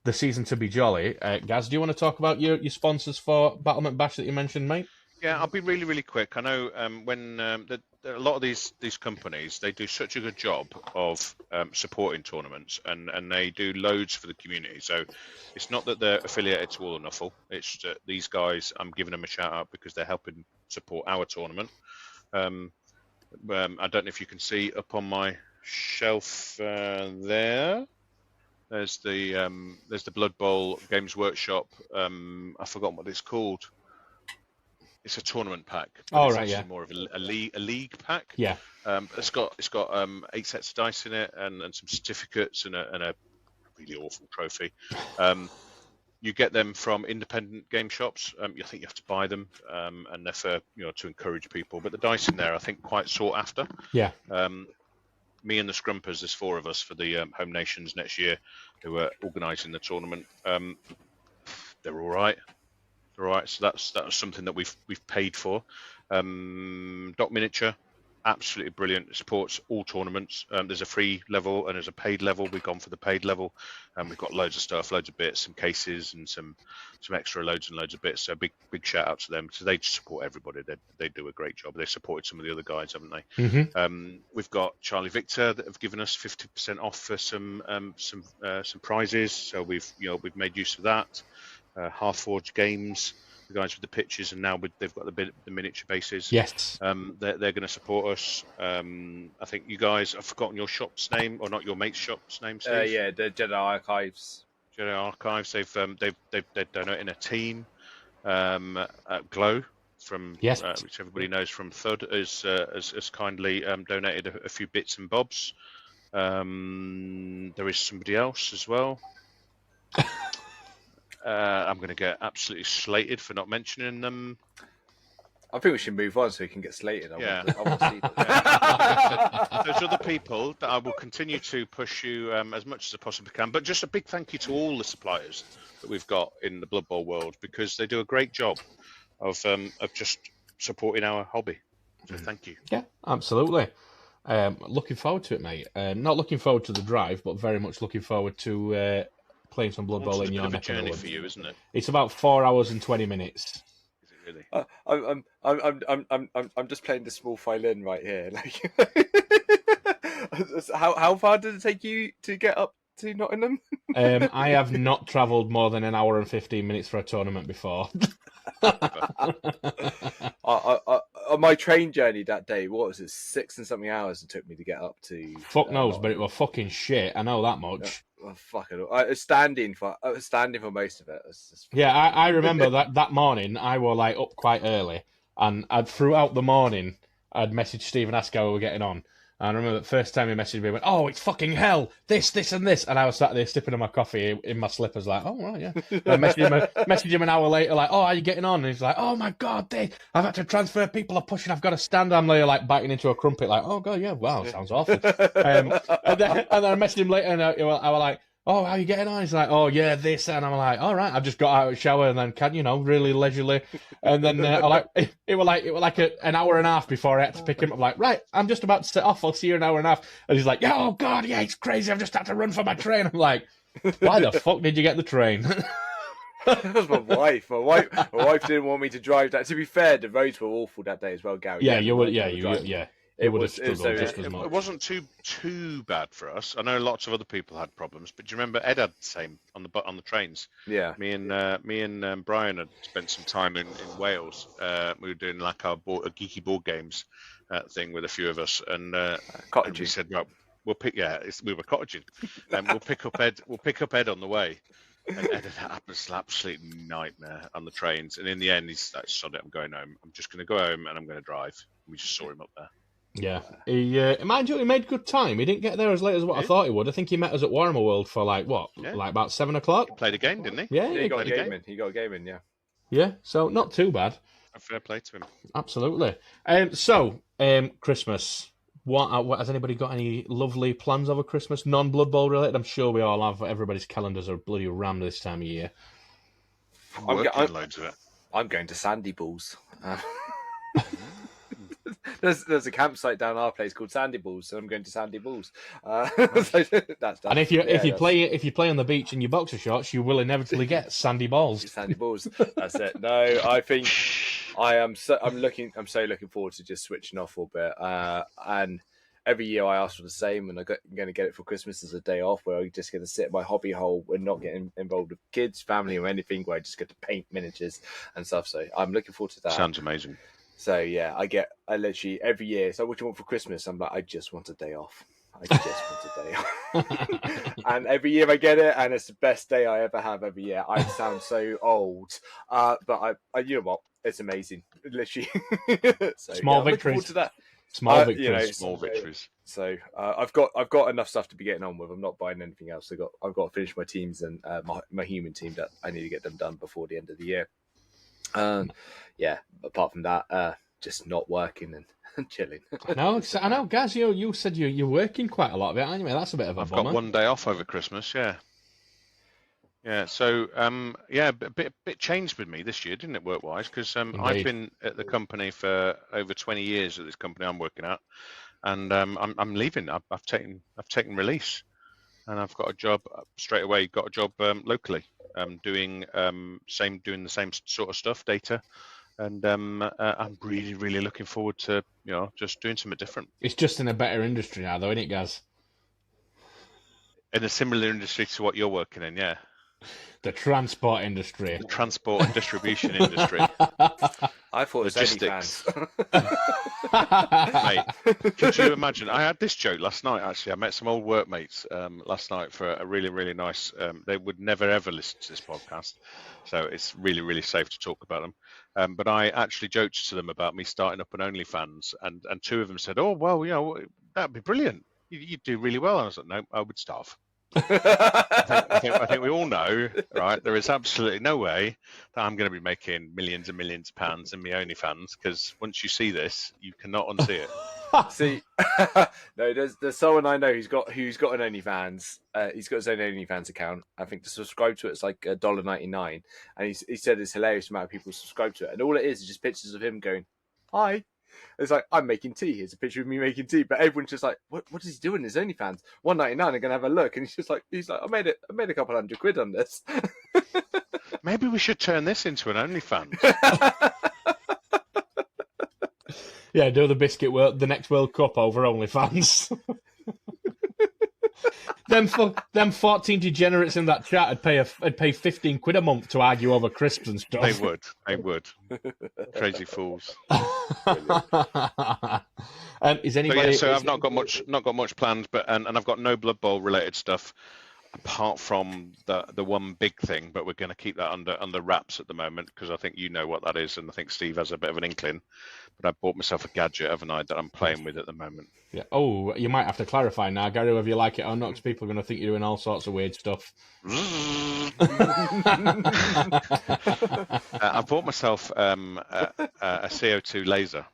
to be jolly, Gaz, do you want to talk about your sponsors for Battlement Bash that you mentioned, mate? Yeah, I'll be really, really quick. I know when a lot of these companies, they do such a good job of supporting tournaments, and they do loads for the community. So it's not that they're affiliated to All Or Nuffle. It's that these guys, I'm giving them a shout out because they're helping support our tournament. I don't know if you can see up on my shelf there. There's the Blood Bowl Games Workshop. I've forgotten what it's called. It's a tournament pack. Oh, right, yeah. More of a league pack. Yeah. It's got 8 sets of dice in it and some certificates and a really awful trophy. You get them from independent game shops. I think you have to buy them, and they're for to encourage people. But the dice in there, I think, quite sought after. Yeah. Me and the Scrumpers, there's 4 of us for the Home Nations next year who are organising the tournament. They're all right. All right, so that's something that we've paid for. Doc Miniature, absolutely brilliant. It supports all tournaments. There's a free level and there's a paid level. We've gone for the paid level, and we've got loads of stuff, loads of bits, some cases, and some extra loads and loads of bits. So big shout out to them. So they support everybody. They do a great job. They supported some of the other guys, haven't they? Mm-hmm. We've got Charlie Victor that have given us 50% off for some prizes. So we've made use of that. Half-Forged Games, the guys with the pitches, and now they've got the miniature bases. Yes. They're going to support us. I think you guys, I've forgotten your shop's name, or not your mate's shop's name, Steve. Yeah, the Jedi Archives. Jedi Archives. They're donating a team. Glow from which everybody knows from Thud has kindly donated a few bits and bobs. There is somebody else as well. I'm going to get absolutely slated for not mentioning them. I think we should move on so we can get slated. I want to see them. There's other people that I will continue to push you as much as I possibly can. But just a big thank you to all the suppliers that we've got in the Blood Bowl world, because they do a great job of just supporting our hobby. So thank you. Yeah, absolutely. Looking forward to it, mate. Not looking forward to the drive, but very much looking forward to playing some Blood Bowl in your neck of the woods. For you, isn't it? It's about 4 hours and 20 minutes. Is it really? I'm just playing the small violin right here. Like, how far did it take you to get up to Nottingham? I have not travelled more than an hour and 15 minutes for a tournament before. On my train journey that day, what was it, 6 and something hours it took me to get up to? Fuck knows, but it was fucking shit. I know that much. Oh, fuck it. I was standing for most of it. Yeah, I remember that morning I were like up quite early, and throughout the morning I'd messaged Steve and asked how we were getting on, And I remember the first time he messaged me, he went, "Oh, it's fucking hell! This, and this." And I was sat there sipping on my coffee in my slippers, like, "Oh, right, yeah." And I messaged him an hour later, like, "Oh, how are you getting on?" And he's like, "Oh my god, I've had to transfer. People are pushing. I've got to stand." I'm there, like biting into a crumpet, like, "Oh god, yeah, wow, sounds awful." And then I messaged him later, and I was like, "Oh, how are you getting on?" He's like, "Oh, yeah, this." And I'm like, "All right, I've just got out of the shower and then really leisurely." And then it was like an hour and a half before I had to pick him up. I'm like, "Right, I'm just about to set off. I'll see you in an hour and a half." And he's like, "Yeah, oh god, yeah, it's crazy. I've just had to run for my train." I'm like, "Why the fuck did you get the train?" That was my wife. My wife didn't want me to drive that. To be fair, the roads were awful that day as well, Gary. Yeah, you would. Yeah, you. It would have struggled just as much. It wasn't too bad for us. I know lots of other people had problems, but do you remember Ed had the same on the trains? Yeah. Me and Brian had spent some time in Wales. We were doing like our geeky board games thing with a few of us, and we said, "Well, we'll pick." Yeah, we were cottaging, and we'll pick up Ed. We'll pick up Ed on the way. And Ed had an absolute nightmare on the trains, and in the end, he's like, "Sod it, I'm going home. I'm just going to go home, and I'm going to drive." We just saw him up there. Yeah, mind you, he made good time. He didn't get there as late as what I thought he would. I think he met us at Warhammer World for like about 7 o'clock. He played a game, didn't he? Yeah, he got a game in. He got a game in. Yeah. Yeah, so not too bad. A fair play to him. Absolutely. Christmas. What has anybody got any lovely plans over Christmas? Non-Blood Bowl related? I'm sure we all have. Everybody's calendars are bloody rammed this time of year. I'm working loads of it. I'm going to Sandy Balls. There's a campsite down our place called Sandy Balls, so I'm going to Sandy Balls. So that's done. And if you play on the beach in your boxer shorts, you will inevitably get sandy balls. Sandy Balls. That's it. No, I think I'm so looking forward to just switching off a bit. And every year I ask for the same, and I'm going to get it for Christmas as a day off where I just get to sit in my hobby hole and not get involved with kids, family, or anything. Where I just get to paint miniatures and stuff. So I'm looking forward to that. Sounds amazing. So yeah, I literally every year. So what do you want for Christmas? I'm like, I just want a day off. I just want a day off. And every year I get it, and it's the best day I ever have every year. I sound so old, but I you know what? It's amazing, literally. So, small victories. To that. Small victories. Small victories. So I've got enough stuff to be getting on with. I'm not buying anything else. I've got to finish my teams and my human team that I need to get them done before the end of the year. Yeah, apart from that, just not working and chilling. I know, Gaz, you said you're working quite a lot of it, aren't you? That's a bit of a bummer. I've got one day off over Christmas, yeah. Yeah, so, a bit changed with me this year, didn't it, work-wise? Because I've been at the company for over 20 years at this company I'm working at, and I'm leaving. I've taken release, and I've got a job straight away. Got a job locally, doing the same sort of stuff, data. And I'm really, really looking forward to, just doing something different. It's just in a better industry now, though, isn't it, Gaz? In a similar industry to what you're working in, yeah. The transport industry. The transport and distribution industry. I thought logistics. Mate, could you imagine? I had this joke last night, actually. I met some old workmates last night for a really, really nice... they would never, ever listen to this podcast. So it's really, really safe to talk about them. But I actually joked to them about me starting up an OnlyFans. And two of them said, "Oh, well, that'd be brilliant. You'd do really well." And I was like, "No, I would starve." I think we all know, right? There is absolutely no way that I'm going to be making millions and millions of pounds in my OnlyFans, because once you see this, you cannot unsee it. See, no, there's someone I know who's got an OnlyFans. He's got his own OnlyFans account. I think to subscribe to it, it's like $1.99, and he said it's hilarious amount of people subscribe to it, and all it is just pictures of him going, "Hi." It's like, "I'm making tea. Here's a picture of me making tea." But everyone's just like, what is he doing? His OnlyFans, $1.99. I'm gonna have a look, and he's like, I made a couple $100 on this. Maybe we should turn this into an OnlyFans. Yeah, do the next World Cup over OnlyFans. Them 14 degenerates in that chat would pay £15 a month to argue over crisps and stuff. They would. Crazy fools. Is anybody? So I've not got much planned, but and I've got no Blood Bowl related stuff. apart from the one big thing, but we're going to keep that under wraps at the moment because I think you know what that is, and I think Steve has a bit of an inkling. But I bought myself a gadget, haven't I, that I'm playing with at the moment. Yeah. Oh, you might have to clarify now, Gary, whether you like it or not, because people are going to think you're doing all sorts of weird stuff. I bought myself a CO2 laser.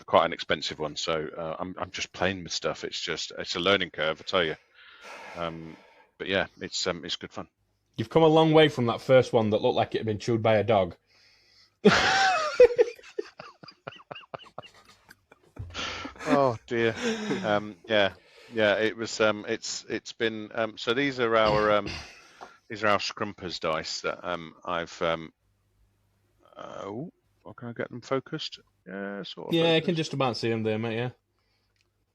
Quite an expensive one, so I'm just playing with stuff. It's a learning curve, I tell you. But yeah, it's good fun. You've come a long way from that first one that looked like it had been chewed by a dog. Oh dear. Yeah. It was. It's been. So these are our scrumpers dice that I've. Oh, can I get them focused? Yeah, sort of. Yeah, focused. I can just about see them there, mate. Yeah.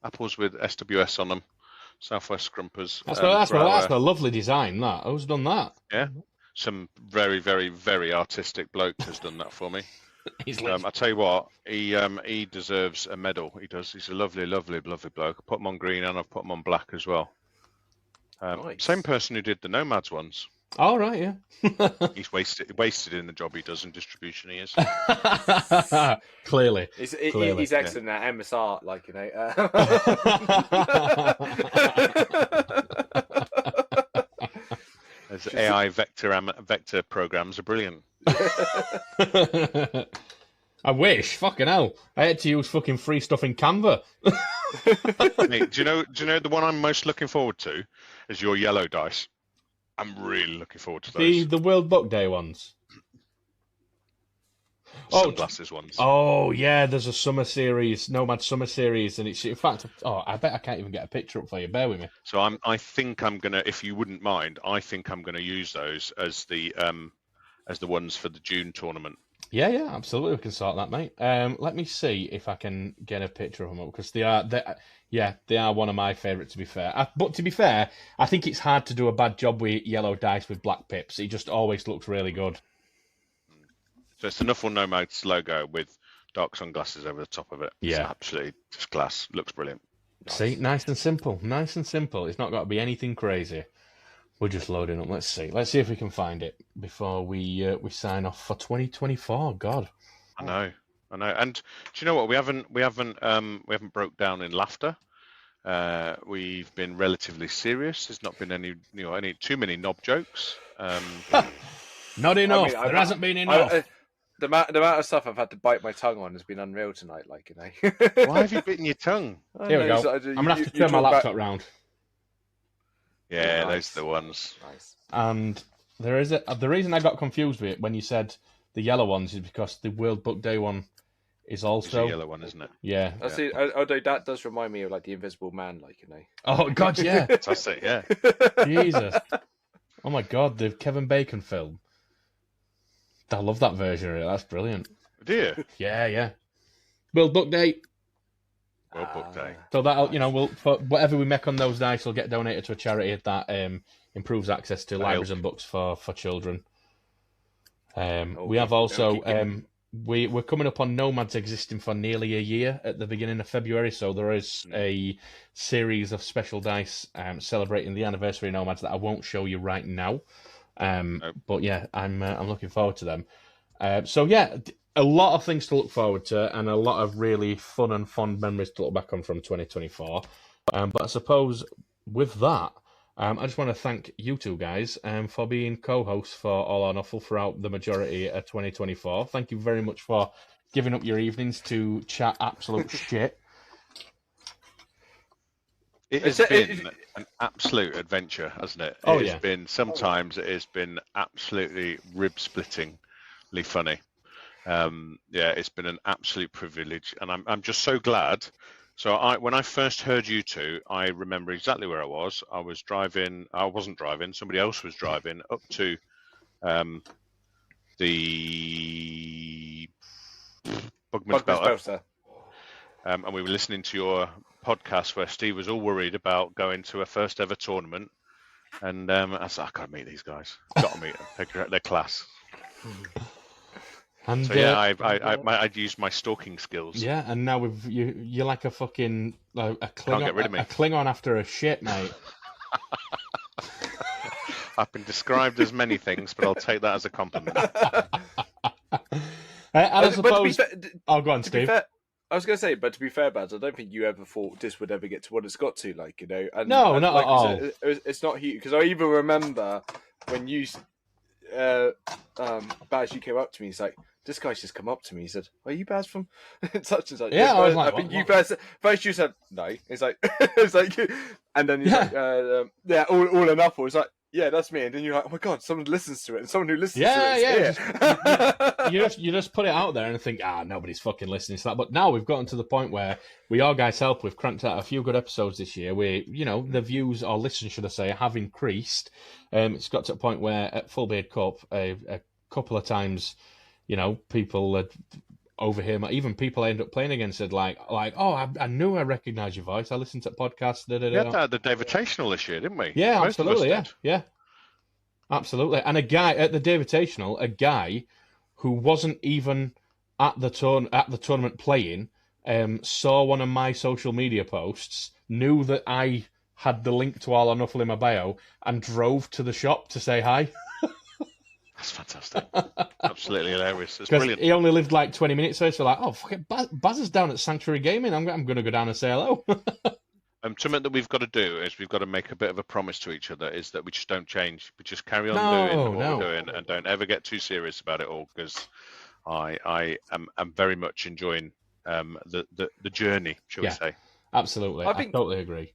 Apples with SWS on them. Southwest Scrumpers. That's a lovely design. That who's done that? Yeah, some very, very, very artistic bloke has done that for me. I tell you what, he deserves a medal. He does. He's a lovely, lovely, lovely bloke. I put him on green and I've put him on black as well. Nice. Same person who did the Nomads ones. All right, yeah. He's wasted in the job he does in distribution. He is. Clearly. He's excellent at MSR, like, you know. As AI vector programs are brilliant. I wish. Fucking hell. I had to use fucking free stuff in Canva. Mate, do you know the one I'm most looking forward to is your yellow dice. I'm really looking forward to those. The World Book Day ones. Sunglasses ones. Oh yeah, there's a summer series, Nomad Summer Series, and it's in fact. Oh, I bet I can't even get a picture up for you. Bear with me. So I think I'm gonna, if you wouldn't mind, I think I'm gonna use those as the ones for the June tournament. Yeah, absolutely. We can sort that, mate. Let me see if I can get a picture of them up because they are one of my favourites. To be fair, but to be fair, I think it's hard to do a bad job with yellow dice with black pips. It just always looks really good. So it's the Nuffle Nomads logo with dark sunglasses over the top of it. Yeah, it's absolutely just class. Looks brilliant. See, nice and simple. Nice and simple. It's not got to be anything crazy. We're just loading up. Let's see. Let's see if we can find it before we sign off for 2024. God. I know. And do you know what? We haven't broke down in laughter. We've been relatively serious. There's not been any too many knob jokes. Not enough. There hasn't been enough. The amount of stuff I've had to bite my tongue on has been unreal tonight. Like, you know. Why have you bitten your tongue? Here we go. I'm gonna have to turn my laptop round. Yeah, nice. Those are the ones. Nice. And there is the reason I got confused with it when you said the yellow ones is because the World Book Day one is also it's a yellow one, isn't it? Yeah. Although that does remind me of like the Invisible Man, like, you know. Oh God, yeah. That's it. Yeah. Jesus. Oh my God, the Kevin Bacon film. I love that version of it. That's brilliant. Do you? Yeah. World Book Day. World Book Day. So that'll, we'll for whatever we make on those dice will get donated to a charity that improves access to libraries and books for children. We have also we're coming up on Nomads existing for nearly a year at the beginning of February, so there is a series of special dice celebrating the anniversary of Nomads that I won't show you right now. But yeah, I'm looking forward to them. So yeah, a lot of things to look forward to, and a lot of really fun and fond memories to look back on from 2024. But I suppose with that, I just want to thank you two guys for being co-hosts for All Or Nuffle throughout the majority of 2024. Thank you very much for giving up your evenings to chat absolute shit. It has been an absolute adventure, hasn't it? It has been, sometimes it has been absolutely rib-splittingly funny. It's been an absolute privilege, and I'm just so glad. So when I first heard you two, I remember exactly where I was. I was driving. I wasn't driving. Somebody else was driving up to the Bugman's Belter. And we were listening to your podcast where Steve was all worried about going to a first ever tournament. And I was like, I gotta meet these guys. Gotta meet them. They're class. And so yeah, I'd used my stalking skills. Yeah, and now you're like a fucking a Klingon, Can't get rid of me. A Klingon after a shit, mate. I've been described as many things, but I'll take that as a compliment. And I But to be suppose. fair, Oh, go on, to be Steve. fair, I was going to say, but to be fair, Bads, I don't think you ever thought this would ever get to what it's got to, like, you know. And, No, and not like at you all. said, it's not huge because I even remember when you, Baz, you came up to me. He's like, "This guy's just come up to me." He said, "Are you Baz from such and such?" Yeah, I was like, I think what? you first you said no. It's like, it's like, and then he's like, yeah, all or Nuffle. It's like, yeah, that's me. And then you're like, oh my god, someone listens to it, and someone who listens to it is here. You just put it out there and think, nobody's fucking listening to that. But now we've gotten to the point where we are guys help. We've cranked out a few good episodes this year. The views or listens, should I say, have increased. It's got to a point where at Full Beard Cup, a couple of times, people overhear even people I end up playing against said like, oh, I knew I recognised your voice. I listened to podcasts. We had that at the Davitational this year, didn't we? Yeah, Most absolutely. of us did. Yeah. Absolutely. And a guy at the Davitational, who wasn't even at the tournament playing, saw one of my social media posts, knew that I had the link to All Or Nuffle in my bio, and drove to the shop to say hi. That's fantastic. Absolutely hilarious. It's Because brilliant. he only lived like 20 minutes away, so like, oh, fuck it, Baz is down at Sanctuary Gaming. I'm going to go down and say hello. Something that we've got to do is we've got to make a bit of a promise to each other is that we just don't change. We just carry on doing what we're doing and don't ever get too serious about it all, because I am very much enjoying the journey, shall we say. Absolutely. I totally agree.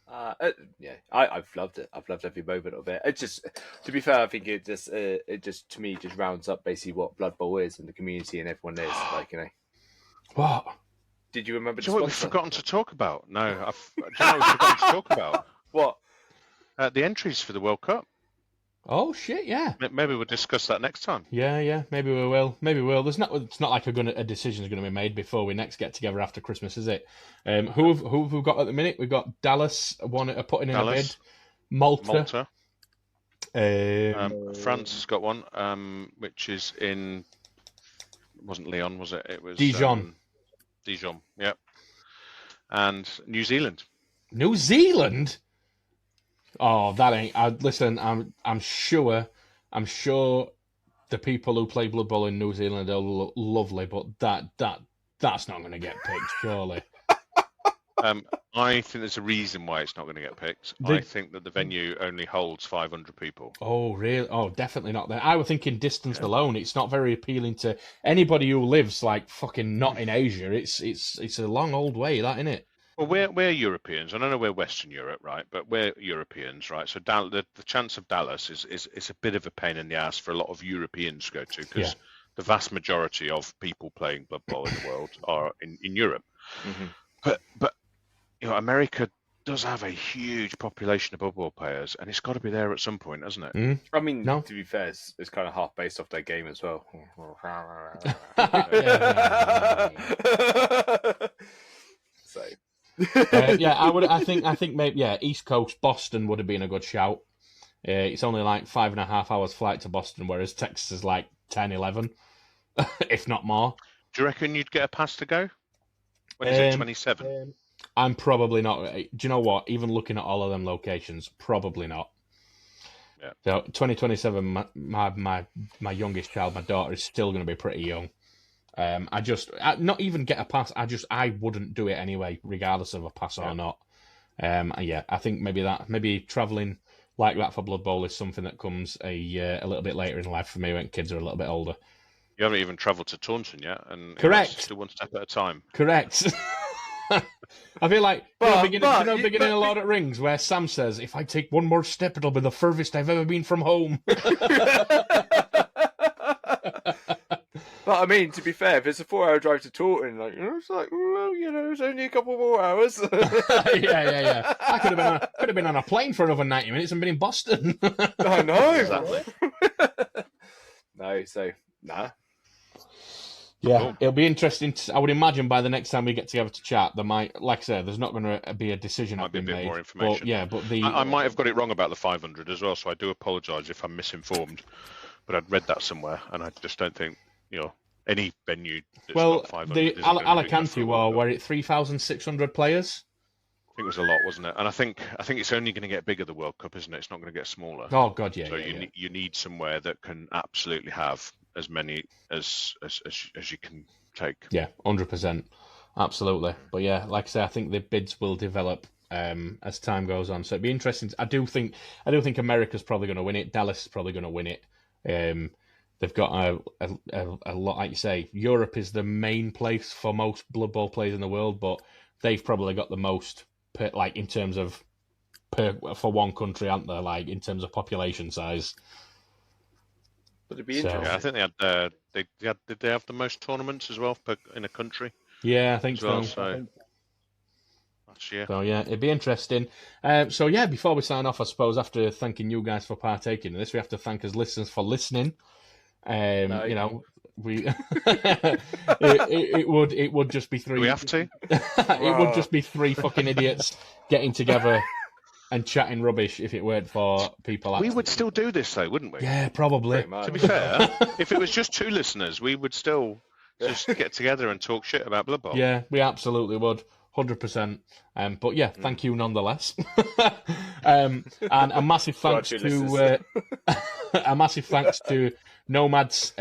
I've loved it. I've loved every moment of it. It just, to be fair, I think it just to me just rounds up basically what Blood Bowl is and the community and everyone is. Like, What? Did you remember? Do you know what we've forgotten to talk about? No, do you know what we've forgotten to talk about? What? The entries for the World Cup. Oh shit! Yeah. Maybe we'll discuss that next time. Yeah. Maybe we will. It's not like a decision is going to be made before we next get together after Christmas, is it? Who have we got at the minute? We've got Dallas putting in a bid. Malta. France has got one, which is in. It wasn't Lyon, was it? It was Dijon. Dijon. Yep. And New Zealand. New Zealand. Oh, that ain't. Listen, I'm sure the people who play Blood Bowl in New Zealand are lovely, but that's not going to get picked, surely. I think there's a reason why it's not going to get picked. I think that the venue only holds 500 people. Oh, really? Oh, definitely not there. I was thinking distance alone. It's not very appealing to anybody who lives like fucking not in Asia. It's a long old way, that, isn't it? Well, we're Europeans. I don't know we're Western Europe, right? But we're Europeans, right? So the chance of Dallas is a bit of a pain in the ass for a lot of Europeans to go to, because the vast majority of people playing Blood Bowl in the world are in Europe. Mm-hmm. But America does have a huge population of Blood Bowl players, and it's got to be there at some point, hasn't it? Mm. I mean, to be fair, it's kind of half based off their game as well. So. I think maybe East Coast Boston would have been a good shout. It's only like 5.5 hours flight to Boston, whereas Texas is like 10, 11, if not more. Do you reckon you'd get a pass to go? When is it, 27? I'm probably not. Do you know what? Even looking at all of them locations, probably not. Yeah. So 2027, my youngest child, my daughter, is still going to be pretty young. Not even get a pass. I wouldn't do it anyway, regardless of a pass or not. I think maybe traveling like that for Blood Bowl is something that comes a little bit later in life for me when kids are a little bit older. You haven't even travelled to Taunton yet, and correct. Still one step at a time. Correct. I feel like beginning of Lord of the Rings, where Sam says, "If I take one more step, it'll be the furthest I've ever been from home." But I mean, to be fair, if it's a 4-hour drive to Taunton, it's like, well, it's only a couple more hours. Yeah. I could have been on a plane for another 90 minutes and been in Boston. I know. Exactly. No, so nah. Yeah, cool. It'll be interesting. I would imagine by the next time we get together to chat, there might, like I said, there's not going to be a decision. Might be a bit made, more information. But I might have got it wrong about the 500 as well, so I do apologise if I'm misinformed. But I'd read that somewhere, and I just don't think any venue. That's got 500 the Alicante war, were it 3,600 players? think it was a lot, wasn't it? And I think it's only going to get bigger, the World Cup, isn't it? It's not going to get smaller. Oh God, yeah. So you need somewhere that can absolutely have as many as you can take. Yeah, 100%, absolutely. But yeah, like I say, I think the bids will develop as time goes on. So it'd be interesting. I do think America's probably going to win it. Dallas is probably going to win it. They've got a lot, like you say. Europe is the main place for most Blood Bowl players in the world, but they've probably got the most, like in terms of for one country, aren't they? Like in terms of population size. But it'd be interesting. Yeah, I think they had. Did they have the most tournaments as well in a country? Yeah, I think well, so. Last year. So yeah, it'd be interesting. So yeah, before we sign off, I suppose after thanking you guys for partaking in this, we have to thank us listeners for listening. No. You know, we it would just be three. Do we have to? It would just be three fucking idiots getting together and chatting rubbish if it weren't for people. We would still do this though, wouldn't we? Yeah, probably. To be fair, if it was just two listeners, we would still just get together and talk shit about Blood Bowl. Yeah, we absolutely would. 100%. But yeah, thank you nonetheless. And a massive thanks to Nomads,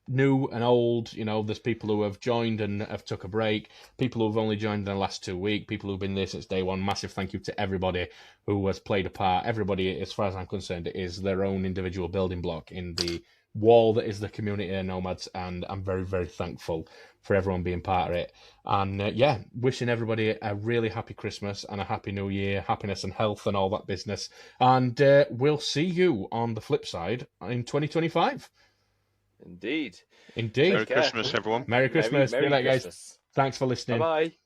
new and old. You know, there's people who have joined and have took a break, people who have only joined in the last 2 weeks, people who've been there since day one. Massive thank you to everybody who has played a part. Everybody, as far as I'm concerned, is their own individual building block in the wall that is the community of Nomads, and I'm very, very thankful for everyone being part of it. And yeah, wishing everybody a really happy Christmas and a happy New Year, happiness and health and all that business. And we'll see you on the flip side in 2025. Indeed. Merry Christmas, everyone. Merry Christmas. Merry Good night, guys. Christmas. Thanks for listening. Bye-bye.